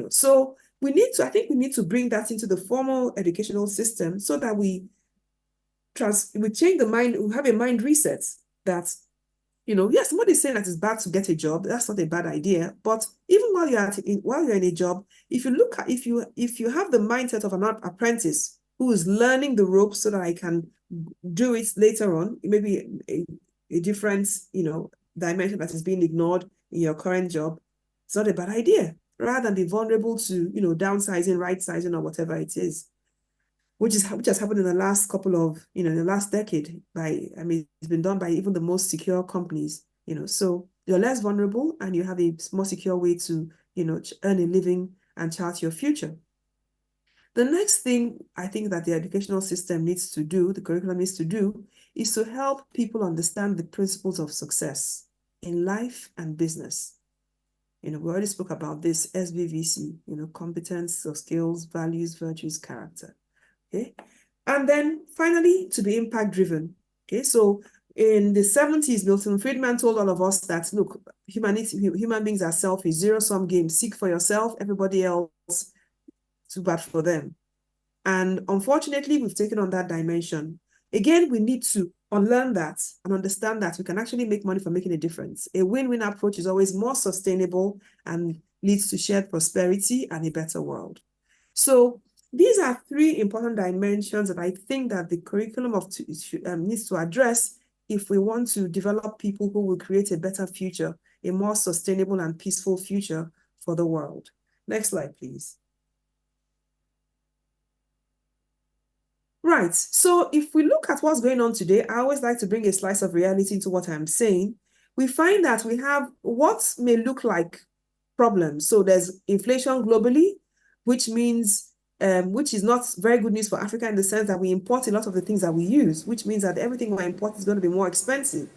so I think we need to bring that into the formal educational system, so that we change the mind, we have a mind reset that, yes, somebody's saying that it's bad to get a job. That's not a bad idea. But even while you're in a job, if you have the mindset of an apprentice who is learning the ropes so that I can do it later on, maybe a different, dimension that is being ignored in your current job, it's not a bad idea, rather than be vulnerable to, downsizing, right sizing, or whatever it is, which has happened in the last couple of, in the last decade it's been done by even the most secure companies, so you're less vulnerable and you have a more secure way to, earn a living and chart your future. The next thing I think that the educational system needs to do, the curriculum needs to do, is to help people understand the principles of success in life and business. We already spoke about this, SBVC, competence, or skills, values, virtues, character. Okay. And then finally, to be impact driven. Okay. So in the 70s, Milton Friedman told all of us that, look, human beings are selfish, zero-sum game, seek for yourself, everybody else, too bad for them. And unfortunately, we've taken on that dimension. Again, we need to unlearn that and understand that we can actually make money from making a difference. A win-win approach is always more sustainable and leads to shared prosperity and a better world. So these are three important dimensions that I think that the curriculum needs to address if we want to develop people who will create a better future, a more sustainable and peaceful future for the world. Next slide, please. Right, so if we look at what's going on today, I always like to bring a slice of reality into what I'm saying. We find that we have what may look like problems. So there's inflation globally, which means, which is not very good news for Africa in the sense that we import a lot of the things that we use, which means that everything we import is going to be more expensive.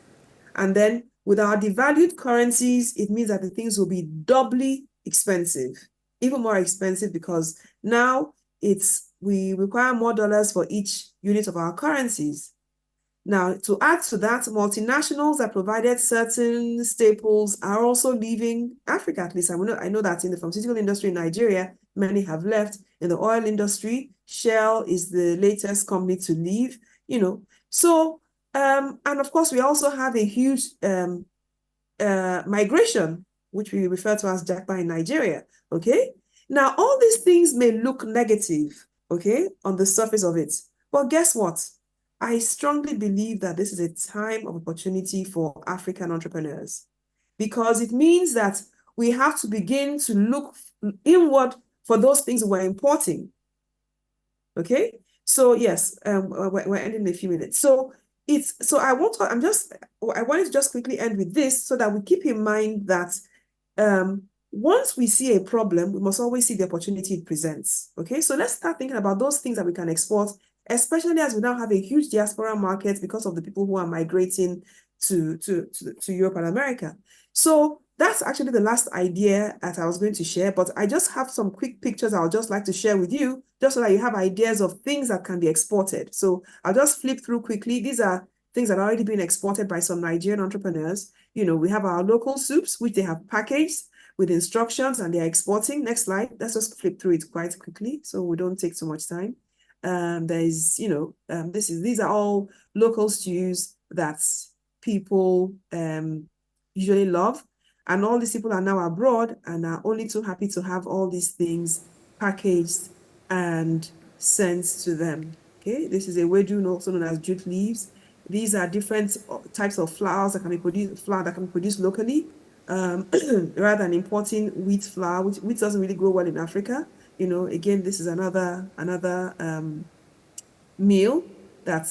And then with our devalued currencies, it means that the things will be doubly expensive, even more expensive, because now we require more dollars for each unit of our currencies. Now, to add to that, multinationals that provided certain staples are also leaving Africa, at least. I know that in the pharmaceutical industry in Nigeria, many have left. In the oil industry, Shell is the latest company to leave, So, and of course, we also have a huge migration, which we refer to as Japa in Nigeria, okay? Now, all these things may look negative, okay, on the surface of it. But guess what? I strongly believe that this is a time of opportunity for African entrepreneurs, because it means that we have to begin to look inward for those things we're importing. Okay, so yes, we're ending in a few minutes. So I wanted to just quickly end with this so that we keep in mind that once we see a problem, we must always see the opportunity it presents. Okay, so let's start thinking about those things that we can export, especially as we now have a huge diaspora market because of the people who are migrating to Europe and America. So that's actually the last idea that I was going to share, but I just have some quick pictures I would just like to share with you, just so that you have ideas of things that can be exported. So I'll just flip through quickly. These are things that are already being exported by some Nigerian entrepreneurs. We have our local soups, which they have packaged with instructions and they're exporting. Next slide. Let's just flip through it quite quickly so we don't take too much time. These are all local stews that people usually love. And all these people are now abroad and are only too happy to have all these things packaged and sent to them. Okay, this is a wedu, also known as jute leaves. These are different types of flours that can be produced locally, rather than importing wheat flour, which doesn't really grow well in Africa. Again, this is another meal that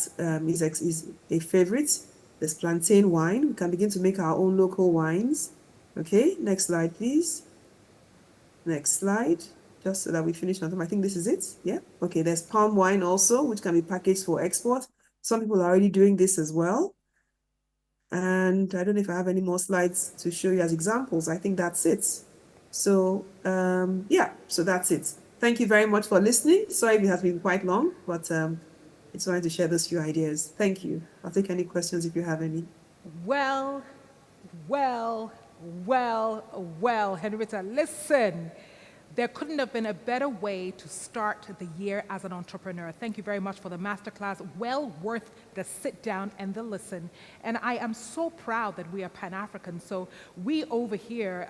is a favorite. There's plantain wine. We can begin to make our own local wines. Okay, next slide, please. Next slide, just so that we finish on time. I think this is it. Yeah. Okay, there's palm wine also, which can be packaged for export. Some people are already doing this as well. And I don't know if I have any more slides to show you as examples. I think that's it. So, yeah, so that's it. Thank you very much for listening. Sorry if it has been quite long, but I just wanted to share those few ideas. Thank you. I'll take any questions if you have any. Well, Henrietta, listen. There couldn't have been a better way to start the year as an entrepreneur. Thank you very much for the masterclass. Well worth the sit down and the listen. And I am so proud that we are Pan-African. So we over here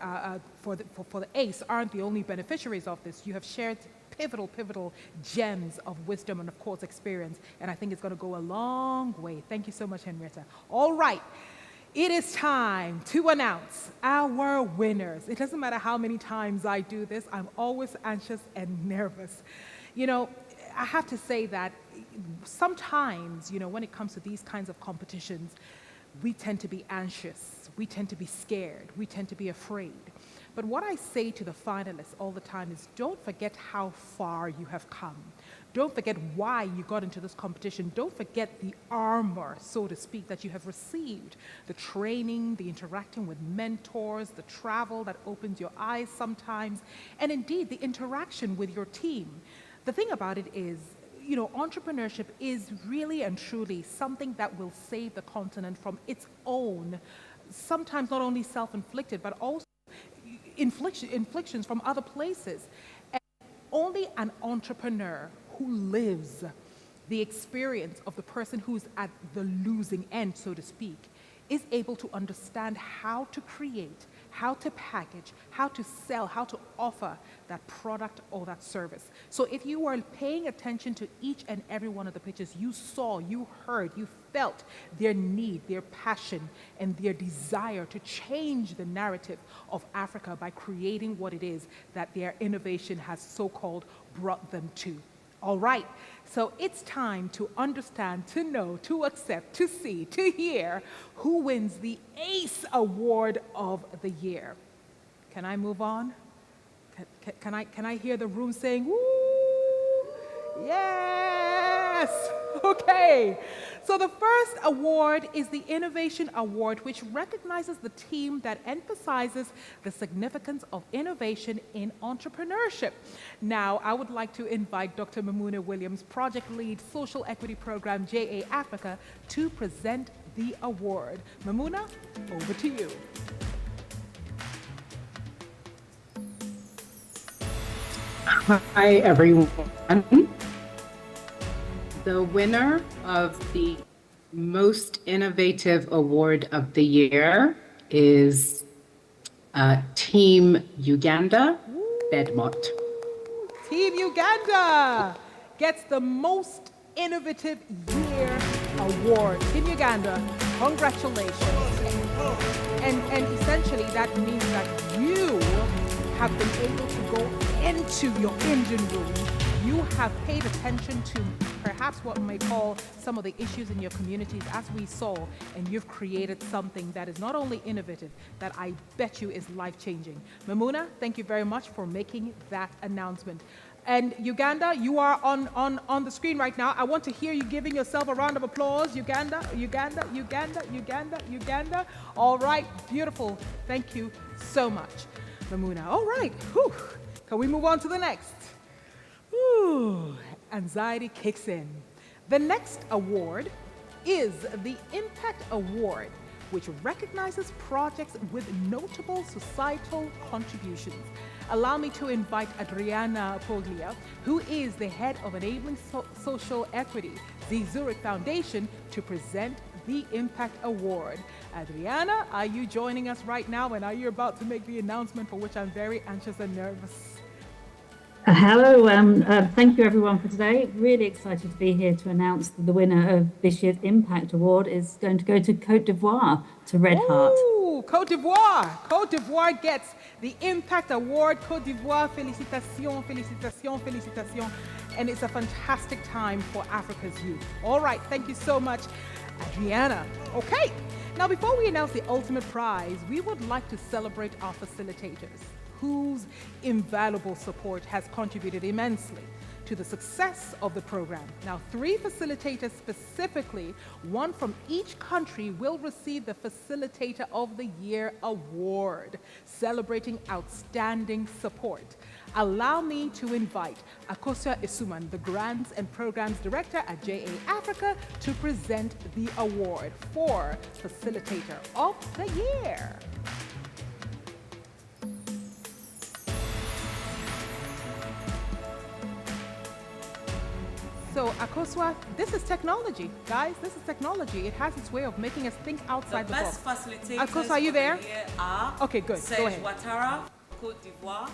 for the ACE aren't the only beneficiaries of this. You have shared pivotal gems of wisdom and, of course, experience. And I think it's going to go a long way. Thank you so much, Henrietta. All right. It is time to announce our winners. It doesn't matter how many times I do this, I'm always anxious and nervous. I have to say that sometimes, when it comes to these kinds of competitions, we tend to be anxious, we tend to be scared, we tend to be afraid. But what I say to the finalists all the time is don't forget how far you have come. Don't forget why you got into this competition. Don't forget the armor, so to speak, that you have received. The training, the interacting with mentors, the travel that opens your eyes sometimes, and indeed the interaction with your team. The thing about it is, entrepreneurship is really and truly something that will save the continent from its own, sometimes not only self-inflicted, but also inflictions from other places. And only an entrepreneur who lives the experience of the person who's at the losing end, so to speak, is able to understand how to create, how to package, how to sell, how to offer that product or that service. So if you were paying attention to each and every one of the pictures, you saw, you heard, you felt their need, their passion, and their desire to change the narrative of Africa by creating what it is that their innovation has so-called brought them to. All right, so it's time to understand, to know, to accept, to see, to hear who wins the ACE Award of the Year. Can I move on? Can I hear the room saying, woo? Yes! Okay. So the first award is the Innovation Award, which recognizes the team that emphasizes the significance of innovation in entrepreneurship. Now, I would like to invite Dr. Mamuna Williams, Project Lead, Social Equity Program, JA Africa, to present the award. Mamuna, over to you. Hi, everyone. The winner of the Most Innovative Award of the Year is Team Uganda, Bedmont. Team Uganda gets the Most Innovative Year Award. Team Uganda, congratulations. And essentially that means that you have been able to go into your engine room. You have paid attention to perhaps what we may call some of the issues in your communities, as we saw, and you've created something that is not only innovative, that I bet you is life-changing. Mamuna, thank you very much for making that announcement. And Uganda, you are on the screen right now. I want to hear you giving yourself a round of applause. Uganda, Uganda, Uganda, Uganda, Uganda. All right, beautiful. Thank you so much, Mamuna. All right, whew. Can we move on to the next? Ooh, anxiety kicks in. The next award is the Impact Award, which recognizes projects with notable societal contributions. Allow me to invite Adriana Poglia, who is the head of Enabling Social Equity, the Zurich Foundation, to present the Impact Award. Adriana, are you joining us right now, and are you about to make the announcement, for which I'm very anxious and nervous? Hello, thank you everyone for today. Really excited to be here to announce that the winner of this year's Impact Award is going to go to Côte d'Ivoire, to Red Heart. Ooh, Côte d'Ivoire! Côte d'Ivoire gets the Impact Award. Côte d'Ivoire, félicitations, félicitations, félicitations. And it's a fantastic time for Africa's youth. All right, thank you so much, Adriana. Okay, now before we announce the ultimate prize, we would like to celebrate our facilitators, whose invaluable support has contributed immensely to the success of the program. Now, 3 facilitators specifically, one from each country, will receive the Facilitator of the Year Award, celebrating outstanding support. Allow me to invite Akosua Isuman, the Grants and Programs Director at JA Africa, to present the award for Facilitator of the Year. So Akosua, this is technology, guys. This is technology. It has its way of making us think outside the box. The best facilitators Akosua, are you there? for the year are okay, good. Serge Go ahead. Ouattara, Côte d'Ivoire,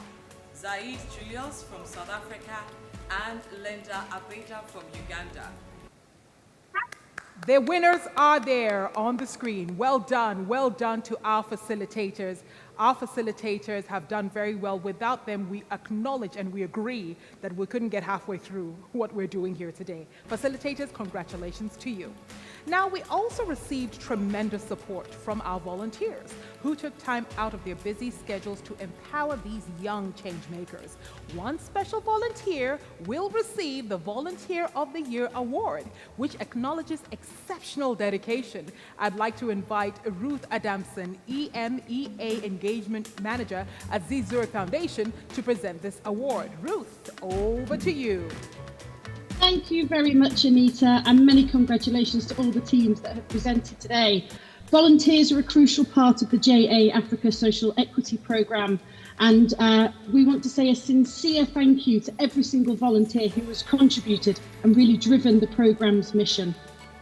Zaid Julius from South Africa, and Linda Abeja from Uganda. The winners are there on the screen. Well done to our facilitators. Our facilitators have done very well. Without them, we acknowledge and we agree that we couldn't get halfway through what we're doing here today. Facilitators, congratulations to you. Now, we also received tremendous support from our volunteers, who took time out of their busy schedules to empower these young change makers. One special volunteer will receive the Volunteer of the Year Award, which acknowledges exceptional dedication. I'd like to invite Ruth Adamson, EMEA Engagement Manager at the Zurich Foundation, to present this award. Ruth, over to you. Thank you very much, Anita, and many congratulations to all the teams that have presented today. Volunteers are a crucial part of the JA Africa Social Equity Programme, And we want to say a sincere thank you to every single volunteer who has contributed and really driven the programme's mission.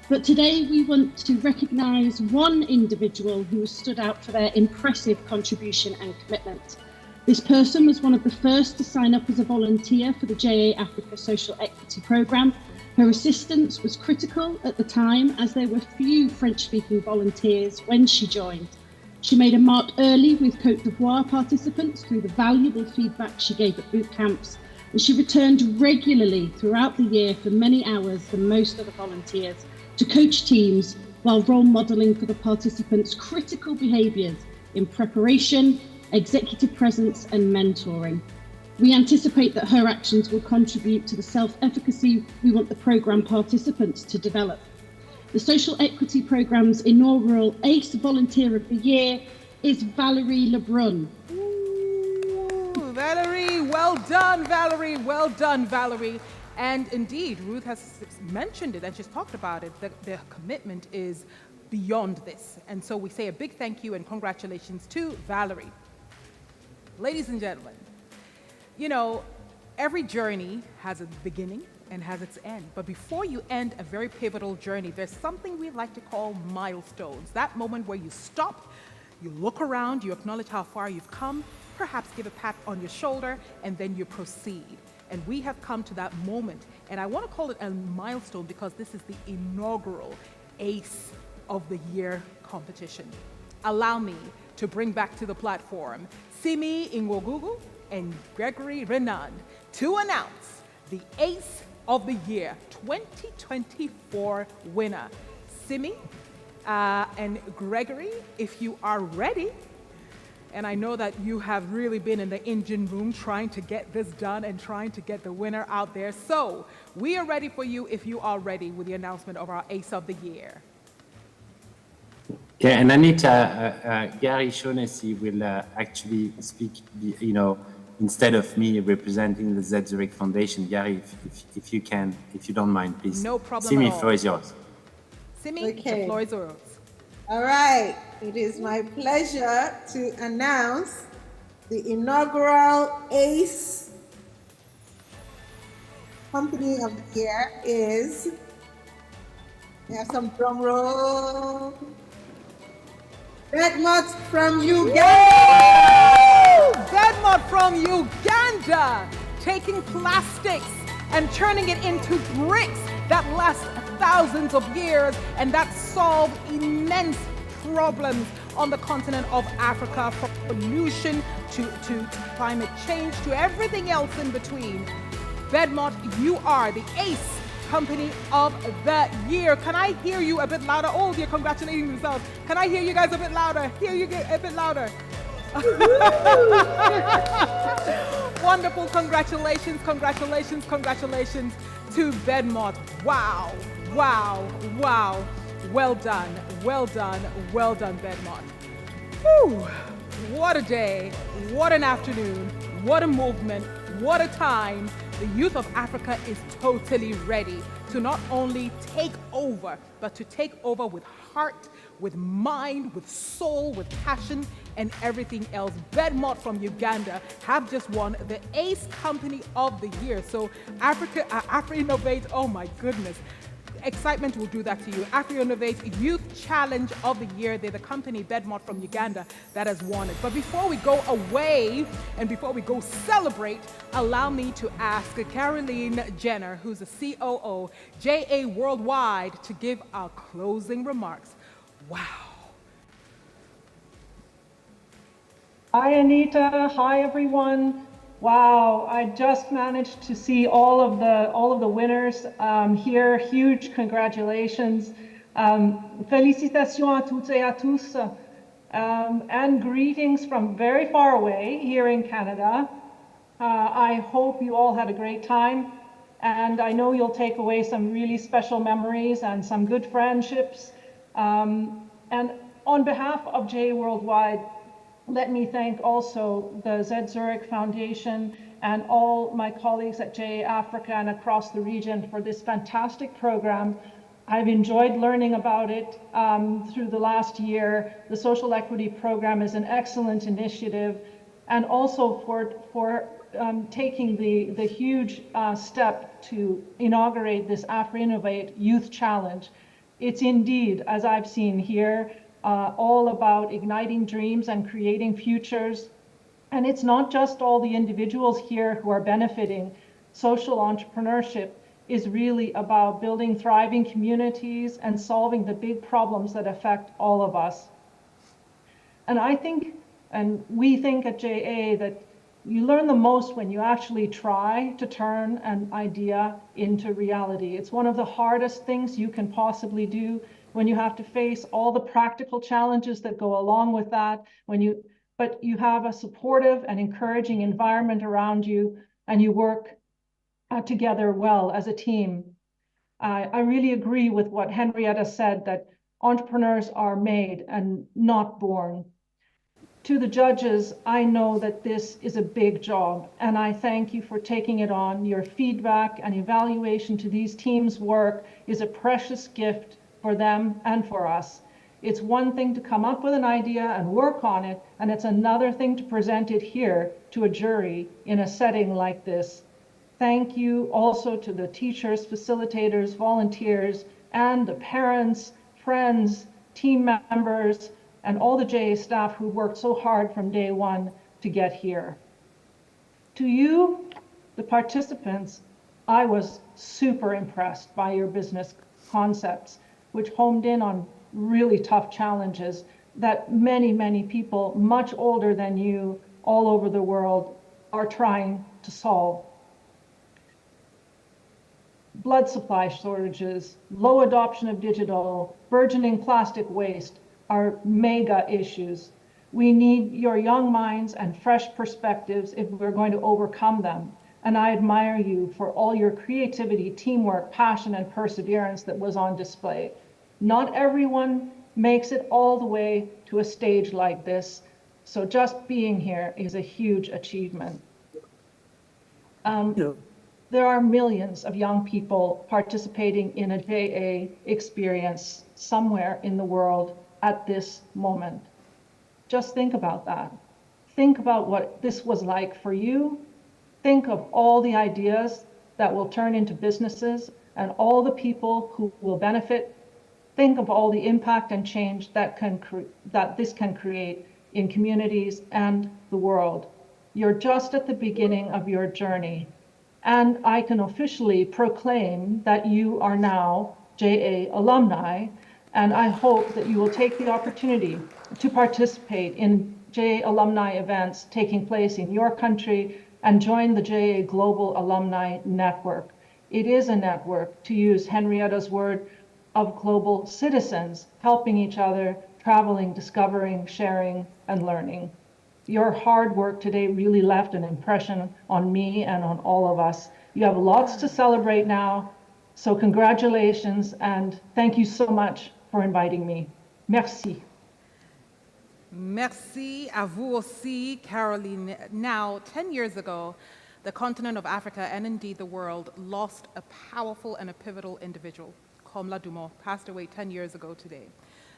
But today we want to recognise one individual who has stood out for their impressive contribution and commitment. This person was one of the first to sign up as a volunteer for the JA Africa Social Equity Programme. Her assistance was critical at the time as there were few French-speaking volunteers when she joined. She made a mark early with Côte d'Ivoire participants through the valuable feedback she gave at boot camps, and she returned regularly throughout the year for many hours than most of the volunteers to coach teams while role modelling for the participants critical behaviours in preparation, executive presence and mentoring. We anticipate that her actions will contribute to the self-efficacy we want the programme participants to develop. The Social Equity Programme's inaugural ACE Volunteer of the Year is Valerie Lebrun. Ooh, Valerie, well done, Valerie, well done, Valerie. And indeed, Ruth has mentioned it and she's talked about it, that their commitment is beyond this. And so we say a big thank you and congratulations to Valerie. Ladies and gentlemen, you know, every journey has a beginning and has its end. But before you end a very pivotal journey, there's something we like to call milestones. That moment where you stop, you look around, you acknowledge how far you've come, perhaps give a pat on your shoulder, and then you proceed. And we have come to that moment. And I want to call it a milestone because this is the inaugural ACE of the Year competition. Allow me to bring back to the platform Simi Ingogugu and Gregory Renand to announce the ACE of the Year 2024 winner. Simi and Gregory, if you are ready, and I know that you have really been in the engine room trying to get this done and trying to get the winner out there. So we are ready for you if you are ready with the announcement of our ACE of the Year. Okay, and Anita, Gary Shaughnessy will actually speak, you know, instead of me representing the Z Zurich Foundation. Gary, if you can, if you don't mind, please. No problem Simi, at all. the floor is yours. Simi, the floor is yours. All right, it is my pleasure to announce the inaugural ACE Company of the Year is, we have some drum roll, Bedmont from Uganda! Bedmont from Uganda, taking plastics and turning it into bricks that last thousands of years and that solve immense problems on the continent of Africa, from pollution to climate change to everything else in between. Bedmont, you are the ACE Company of the Year. Can I hear you a bit louder? Oh, you're congratulating yourselves. Can I hear you guys a bit louder? Hear you a bit louder. Wonderful, congratulations, congratulations, congratulations to Bedmont. Wow, wow, wow. Well done, well done, well done, Bedmont. Whew. What a day, what an afternoon, what a movement, what a time. The youth of Africa is totally ready to not only take over, but to take over with heart, with mind, with soul, with passion, and everything else. Bedmont from Uganda have just won the ACE Company of the Year. So AFRINOVATIVE, oh my goodness. Excitement will do that to you. AFRINOVATIVE Youth Challenge of the Year. They're the company, Bedmont from Uganda, that has won it. But before we go away and before we go celebrate, allow me to ask Caroline Jenner, who's the COO, JA Worldwide, to give our closing remarks. Wow. Hi, Anita. Hi, everyone. Wow, I just managed to see all of the winners here. Huge congratulations. Félicitations à toutes et à tous. And greetings from very far away here in Canada. I hope you all had a great time. And I know you'll take away some really special memories and some good friendships. And on behalf of JA Worldwide, let me thank also the Z Zurich Foundation and all my colleagues at JA Africa and across the region for this fantastic program. I've enjoyed learning about it through the last year. The Social Equity Program is an excellent initiative. and also for taking the huge step to inaugurate this AFRINOVATE Youth Challenge. It's indeed, as I've seen here, all about igniting dreams and creating futures. And it's not just all the individuals here who are benefiting. Social entrepreneurship is really about building thriving communities and solving the big problems that affect all of us. And I think, and we think at JA, that you learn the most when you actually try to turn an idea into reality. It's one of the hardest things you can possibly do, when you have to face all the practical challenges that go along with that, but you have a supportive and encouraging environment around you, and you work together well as a team. I really agree with what Henrietta said, that entrepreneurs are made and not born. To the judges, I know that this is a big job, and I thank you for taking it on. Your feedback and evaluation to these teams' work is a precious gift for them and for us. It's one thing to come up with an idea and work on it, and it's another thing to present it here to a jury in a setting like this. Thank you also to the teachers, facilitators, volunteers, and the parents, friends, team members, and all the JA staff who worked so hard from day one to get here. To you, the participants, I was super impressed by your business concepts, which homed in on really tough challenges that many, many people much older than you all over the world are trying to solve. Blood supply shortages, low adoption of digital, burgeoning plastic waste are mega issues. We need your young minds and fresh perspectives if we're going to overcome them. And I admire you for all your creativity, teamwork, passion, and perseverance that was on display. Not everyone makes it all the way to a stage like this, so just being here is a huge achievement. There are millions of young people participating in a JA experience somewhere in the world at this moment. Just think about that. Think about what this was like for you. Think of all the ideas that will turn into businesses and all the people who will benefit. Think of all the impact and change that this can create in communities and the world. You're just at the beginning of your journey. And I can officially proclaim that you are now JA alumni, and I hope that you will take the opportunity to participate in JA alumni events taking place in your country and join the JA Global Alumni Network. It is a network, to use Henrietta's word, of global citizens helping each other, traveling, discovering, sharing, and learning. Your hard work today really left an impression on me and on all of us. You have lots to celebrate now, so congratulations and thank you so much for inviting me. Merci. Merci à vous aussi, Caroline. Now, 10 years ago, the continent of Africa and indeed the world lost a powerful and a pivotal individual. Komla Dumont passed away 10 years ago today.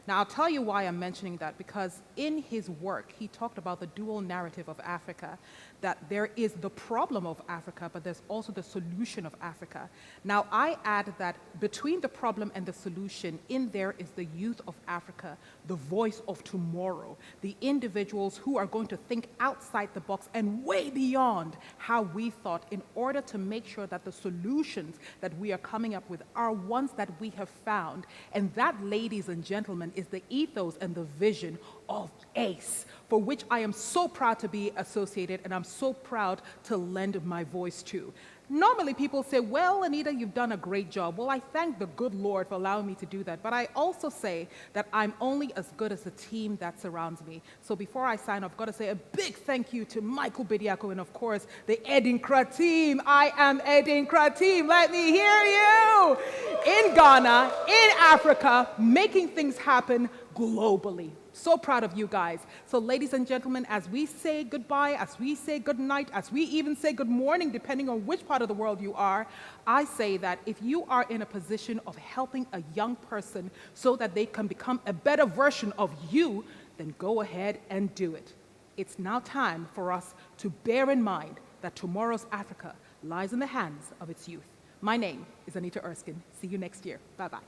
Now, I'll tell you why I'm mentioning that, because in his work, he talked about the dual narrative of Africa, that there is the problem of Africa, but there's also the solution of Africa. Now, I add that between the problem and the solution, in there is the youth of Africa, the voice of tomorrow, the individuals who are going to think outside the box and way beyond how we thought, in order to make sure that the solutions that we are coming up with are ones that we have found. And that, ladies and gentlemen, is the ethos and the vision of ACE, for which I am so proud to be associated, and I'm so proud to lend my voice to. Normally people say, well, Anita, you've done a great job. Well, I thank the good Lord for allowing me to do that, but I also say that I'm only as good as the team that surrounds me. So before I sign off, I've got to say a big thank you to Michael Bediako and, of course, the Edinkra team. I am Edinkra team. Let me hear you. In Ghana, in Africa, making things happen globally. So proud of you guys. So ladies and gentlemen, as we say goodbye, as we say good night, as we even say good morning, depending on which part of the world you are, I say that if you are in a position of helping a young person so that they can become a better version of you, then go ahead and do it. It's now time for us to bear in mind that tomorrow's Africa lies in the hands of its youth. My name is Anita Erskine. See you next year. Bye-bye.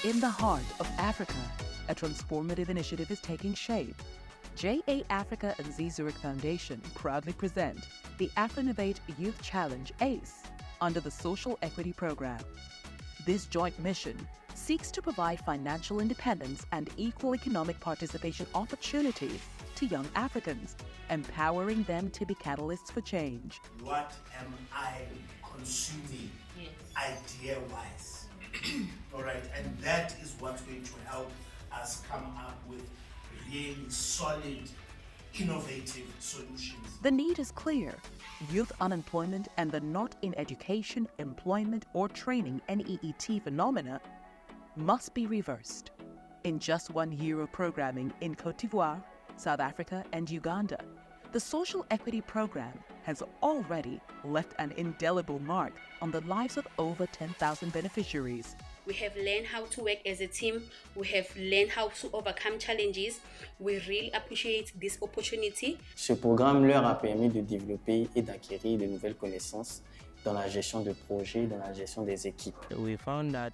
In the heart of Africa, a transformative initiative is taking shape. JA Africa and Z Zurich Foundation proudly present the AFRINOVATIVE Youth Challenge ACE under the Social Equity Program. This joint mission seeks to provide financial independence and equal economic participation opportunities to young Africans, empowering them to be catalysts for change. What am I consuming idea-wise? All right, and that is what's going to help us come up with really solid, innovative solutions. The need is clear. Youth unemployment and the not in education, employment, or training NEET phenomena must be reversed. In just 1 year of programming in Côte d'Ivoire, South Africa, and Uganda, the Social Equity Program has already left an indelible mark on the lives of over 10,000 beneficiaries. We have learned how to work as a team. We have learned how to overcome challenges. We really appreciate this opportunity. Ce programme leur a permis de développer et d'acquérir de nouvelles connaissances dans la gestion de projets, dans la gestion des équipes. We found that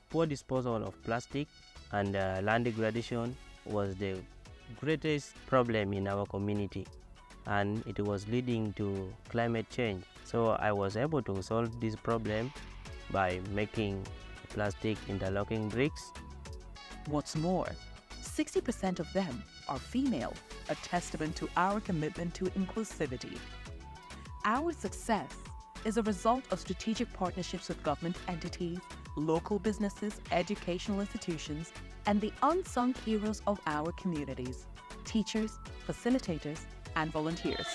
poor disposal of plastic and land degradation was the greatest problem in our community, and it was leading to climate change. So I was able to solve this problem by making plastic interlocking bricks. What's more, 60% of them are female, a testament to our commitment to inclusivity. Our success is a result of strategic partnerships with government entities, local businesses, educational institutions, and the unsung heroes of our communities, teachers, facilitators, and volunteers.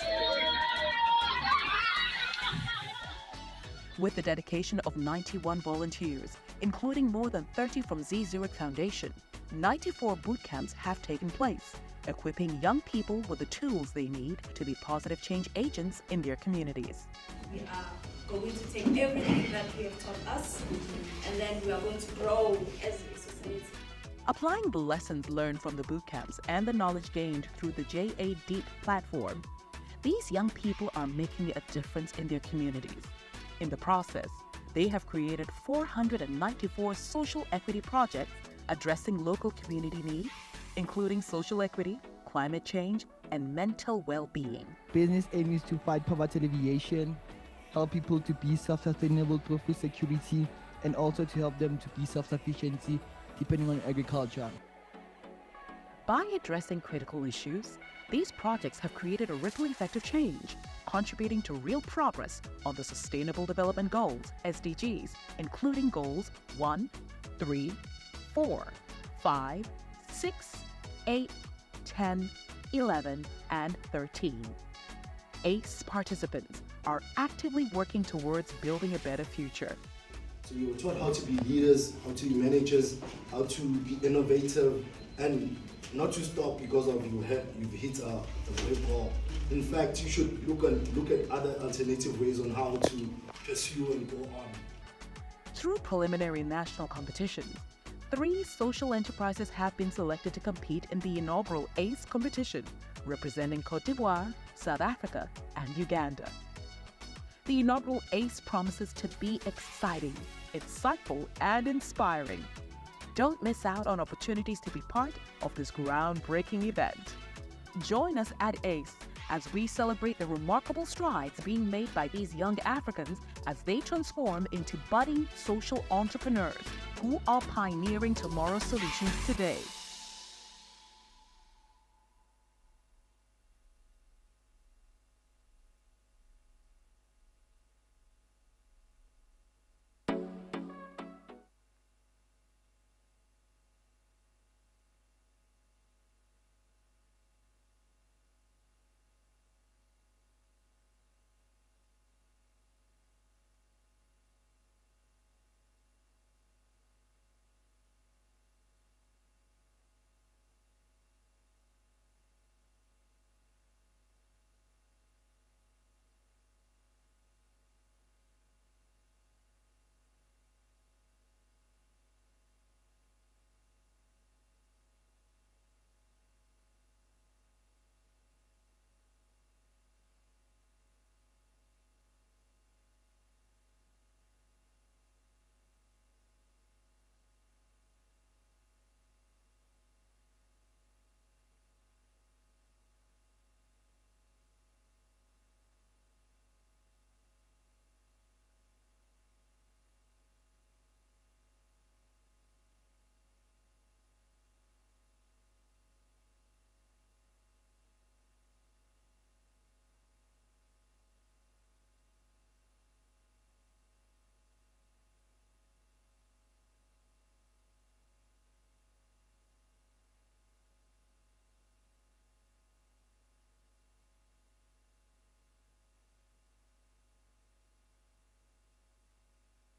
With the dedication of 91 volunteers, including more than 30 from Z Zurich Foundation, 94 boot camps have taken place, equipping young people with the tools they need to be positive change agents in their communities. We are going to take everything that we have taught us, and then we are going to grow as a society. Applying the lessons learned from the boot camps and the knowledge gained through the JA Deep platform, these young people are making a difference in their communities. In the process, they have created 494 social equity projects addressing local community needs, including social equity, climate change, and mental well-being. Business aim is to fight poverty alleviation, help people to be self-sustainable through food security, and also to help them to be self-sufficiency depending on agriculture. By addressing critical issues, these projects have created a ripple effect of change, contributing to real progress on the Sustainable Development Goals, SDGs, including goals 1, 3, 4, 5, 6, 8, 10, 11, and 13. ACE participants are actively working towards building a better future. So you were taught how to be leaders, how to be managers, how to be innovative, and not to stop because of you've hit a great goal. In fact, you should look at other alternative ways on how to pursue and go on. Through preliminary national competitions, 3 social enterprises have been selected to compete in the inaugural ACE competition, representing Côte d'Ivoire, South Africa, and Uganda. The inaugural ACE promises to be exciting, insightful, and inspiring. Don't miss out on opportunities to be part of this groundbreaking event. Join us at ACE as we celebrate the remarkable strides being made by these young Africans as they transform into budding social entrepreneurs who are pioneering tomorrow's solutions today.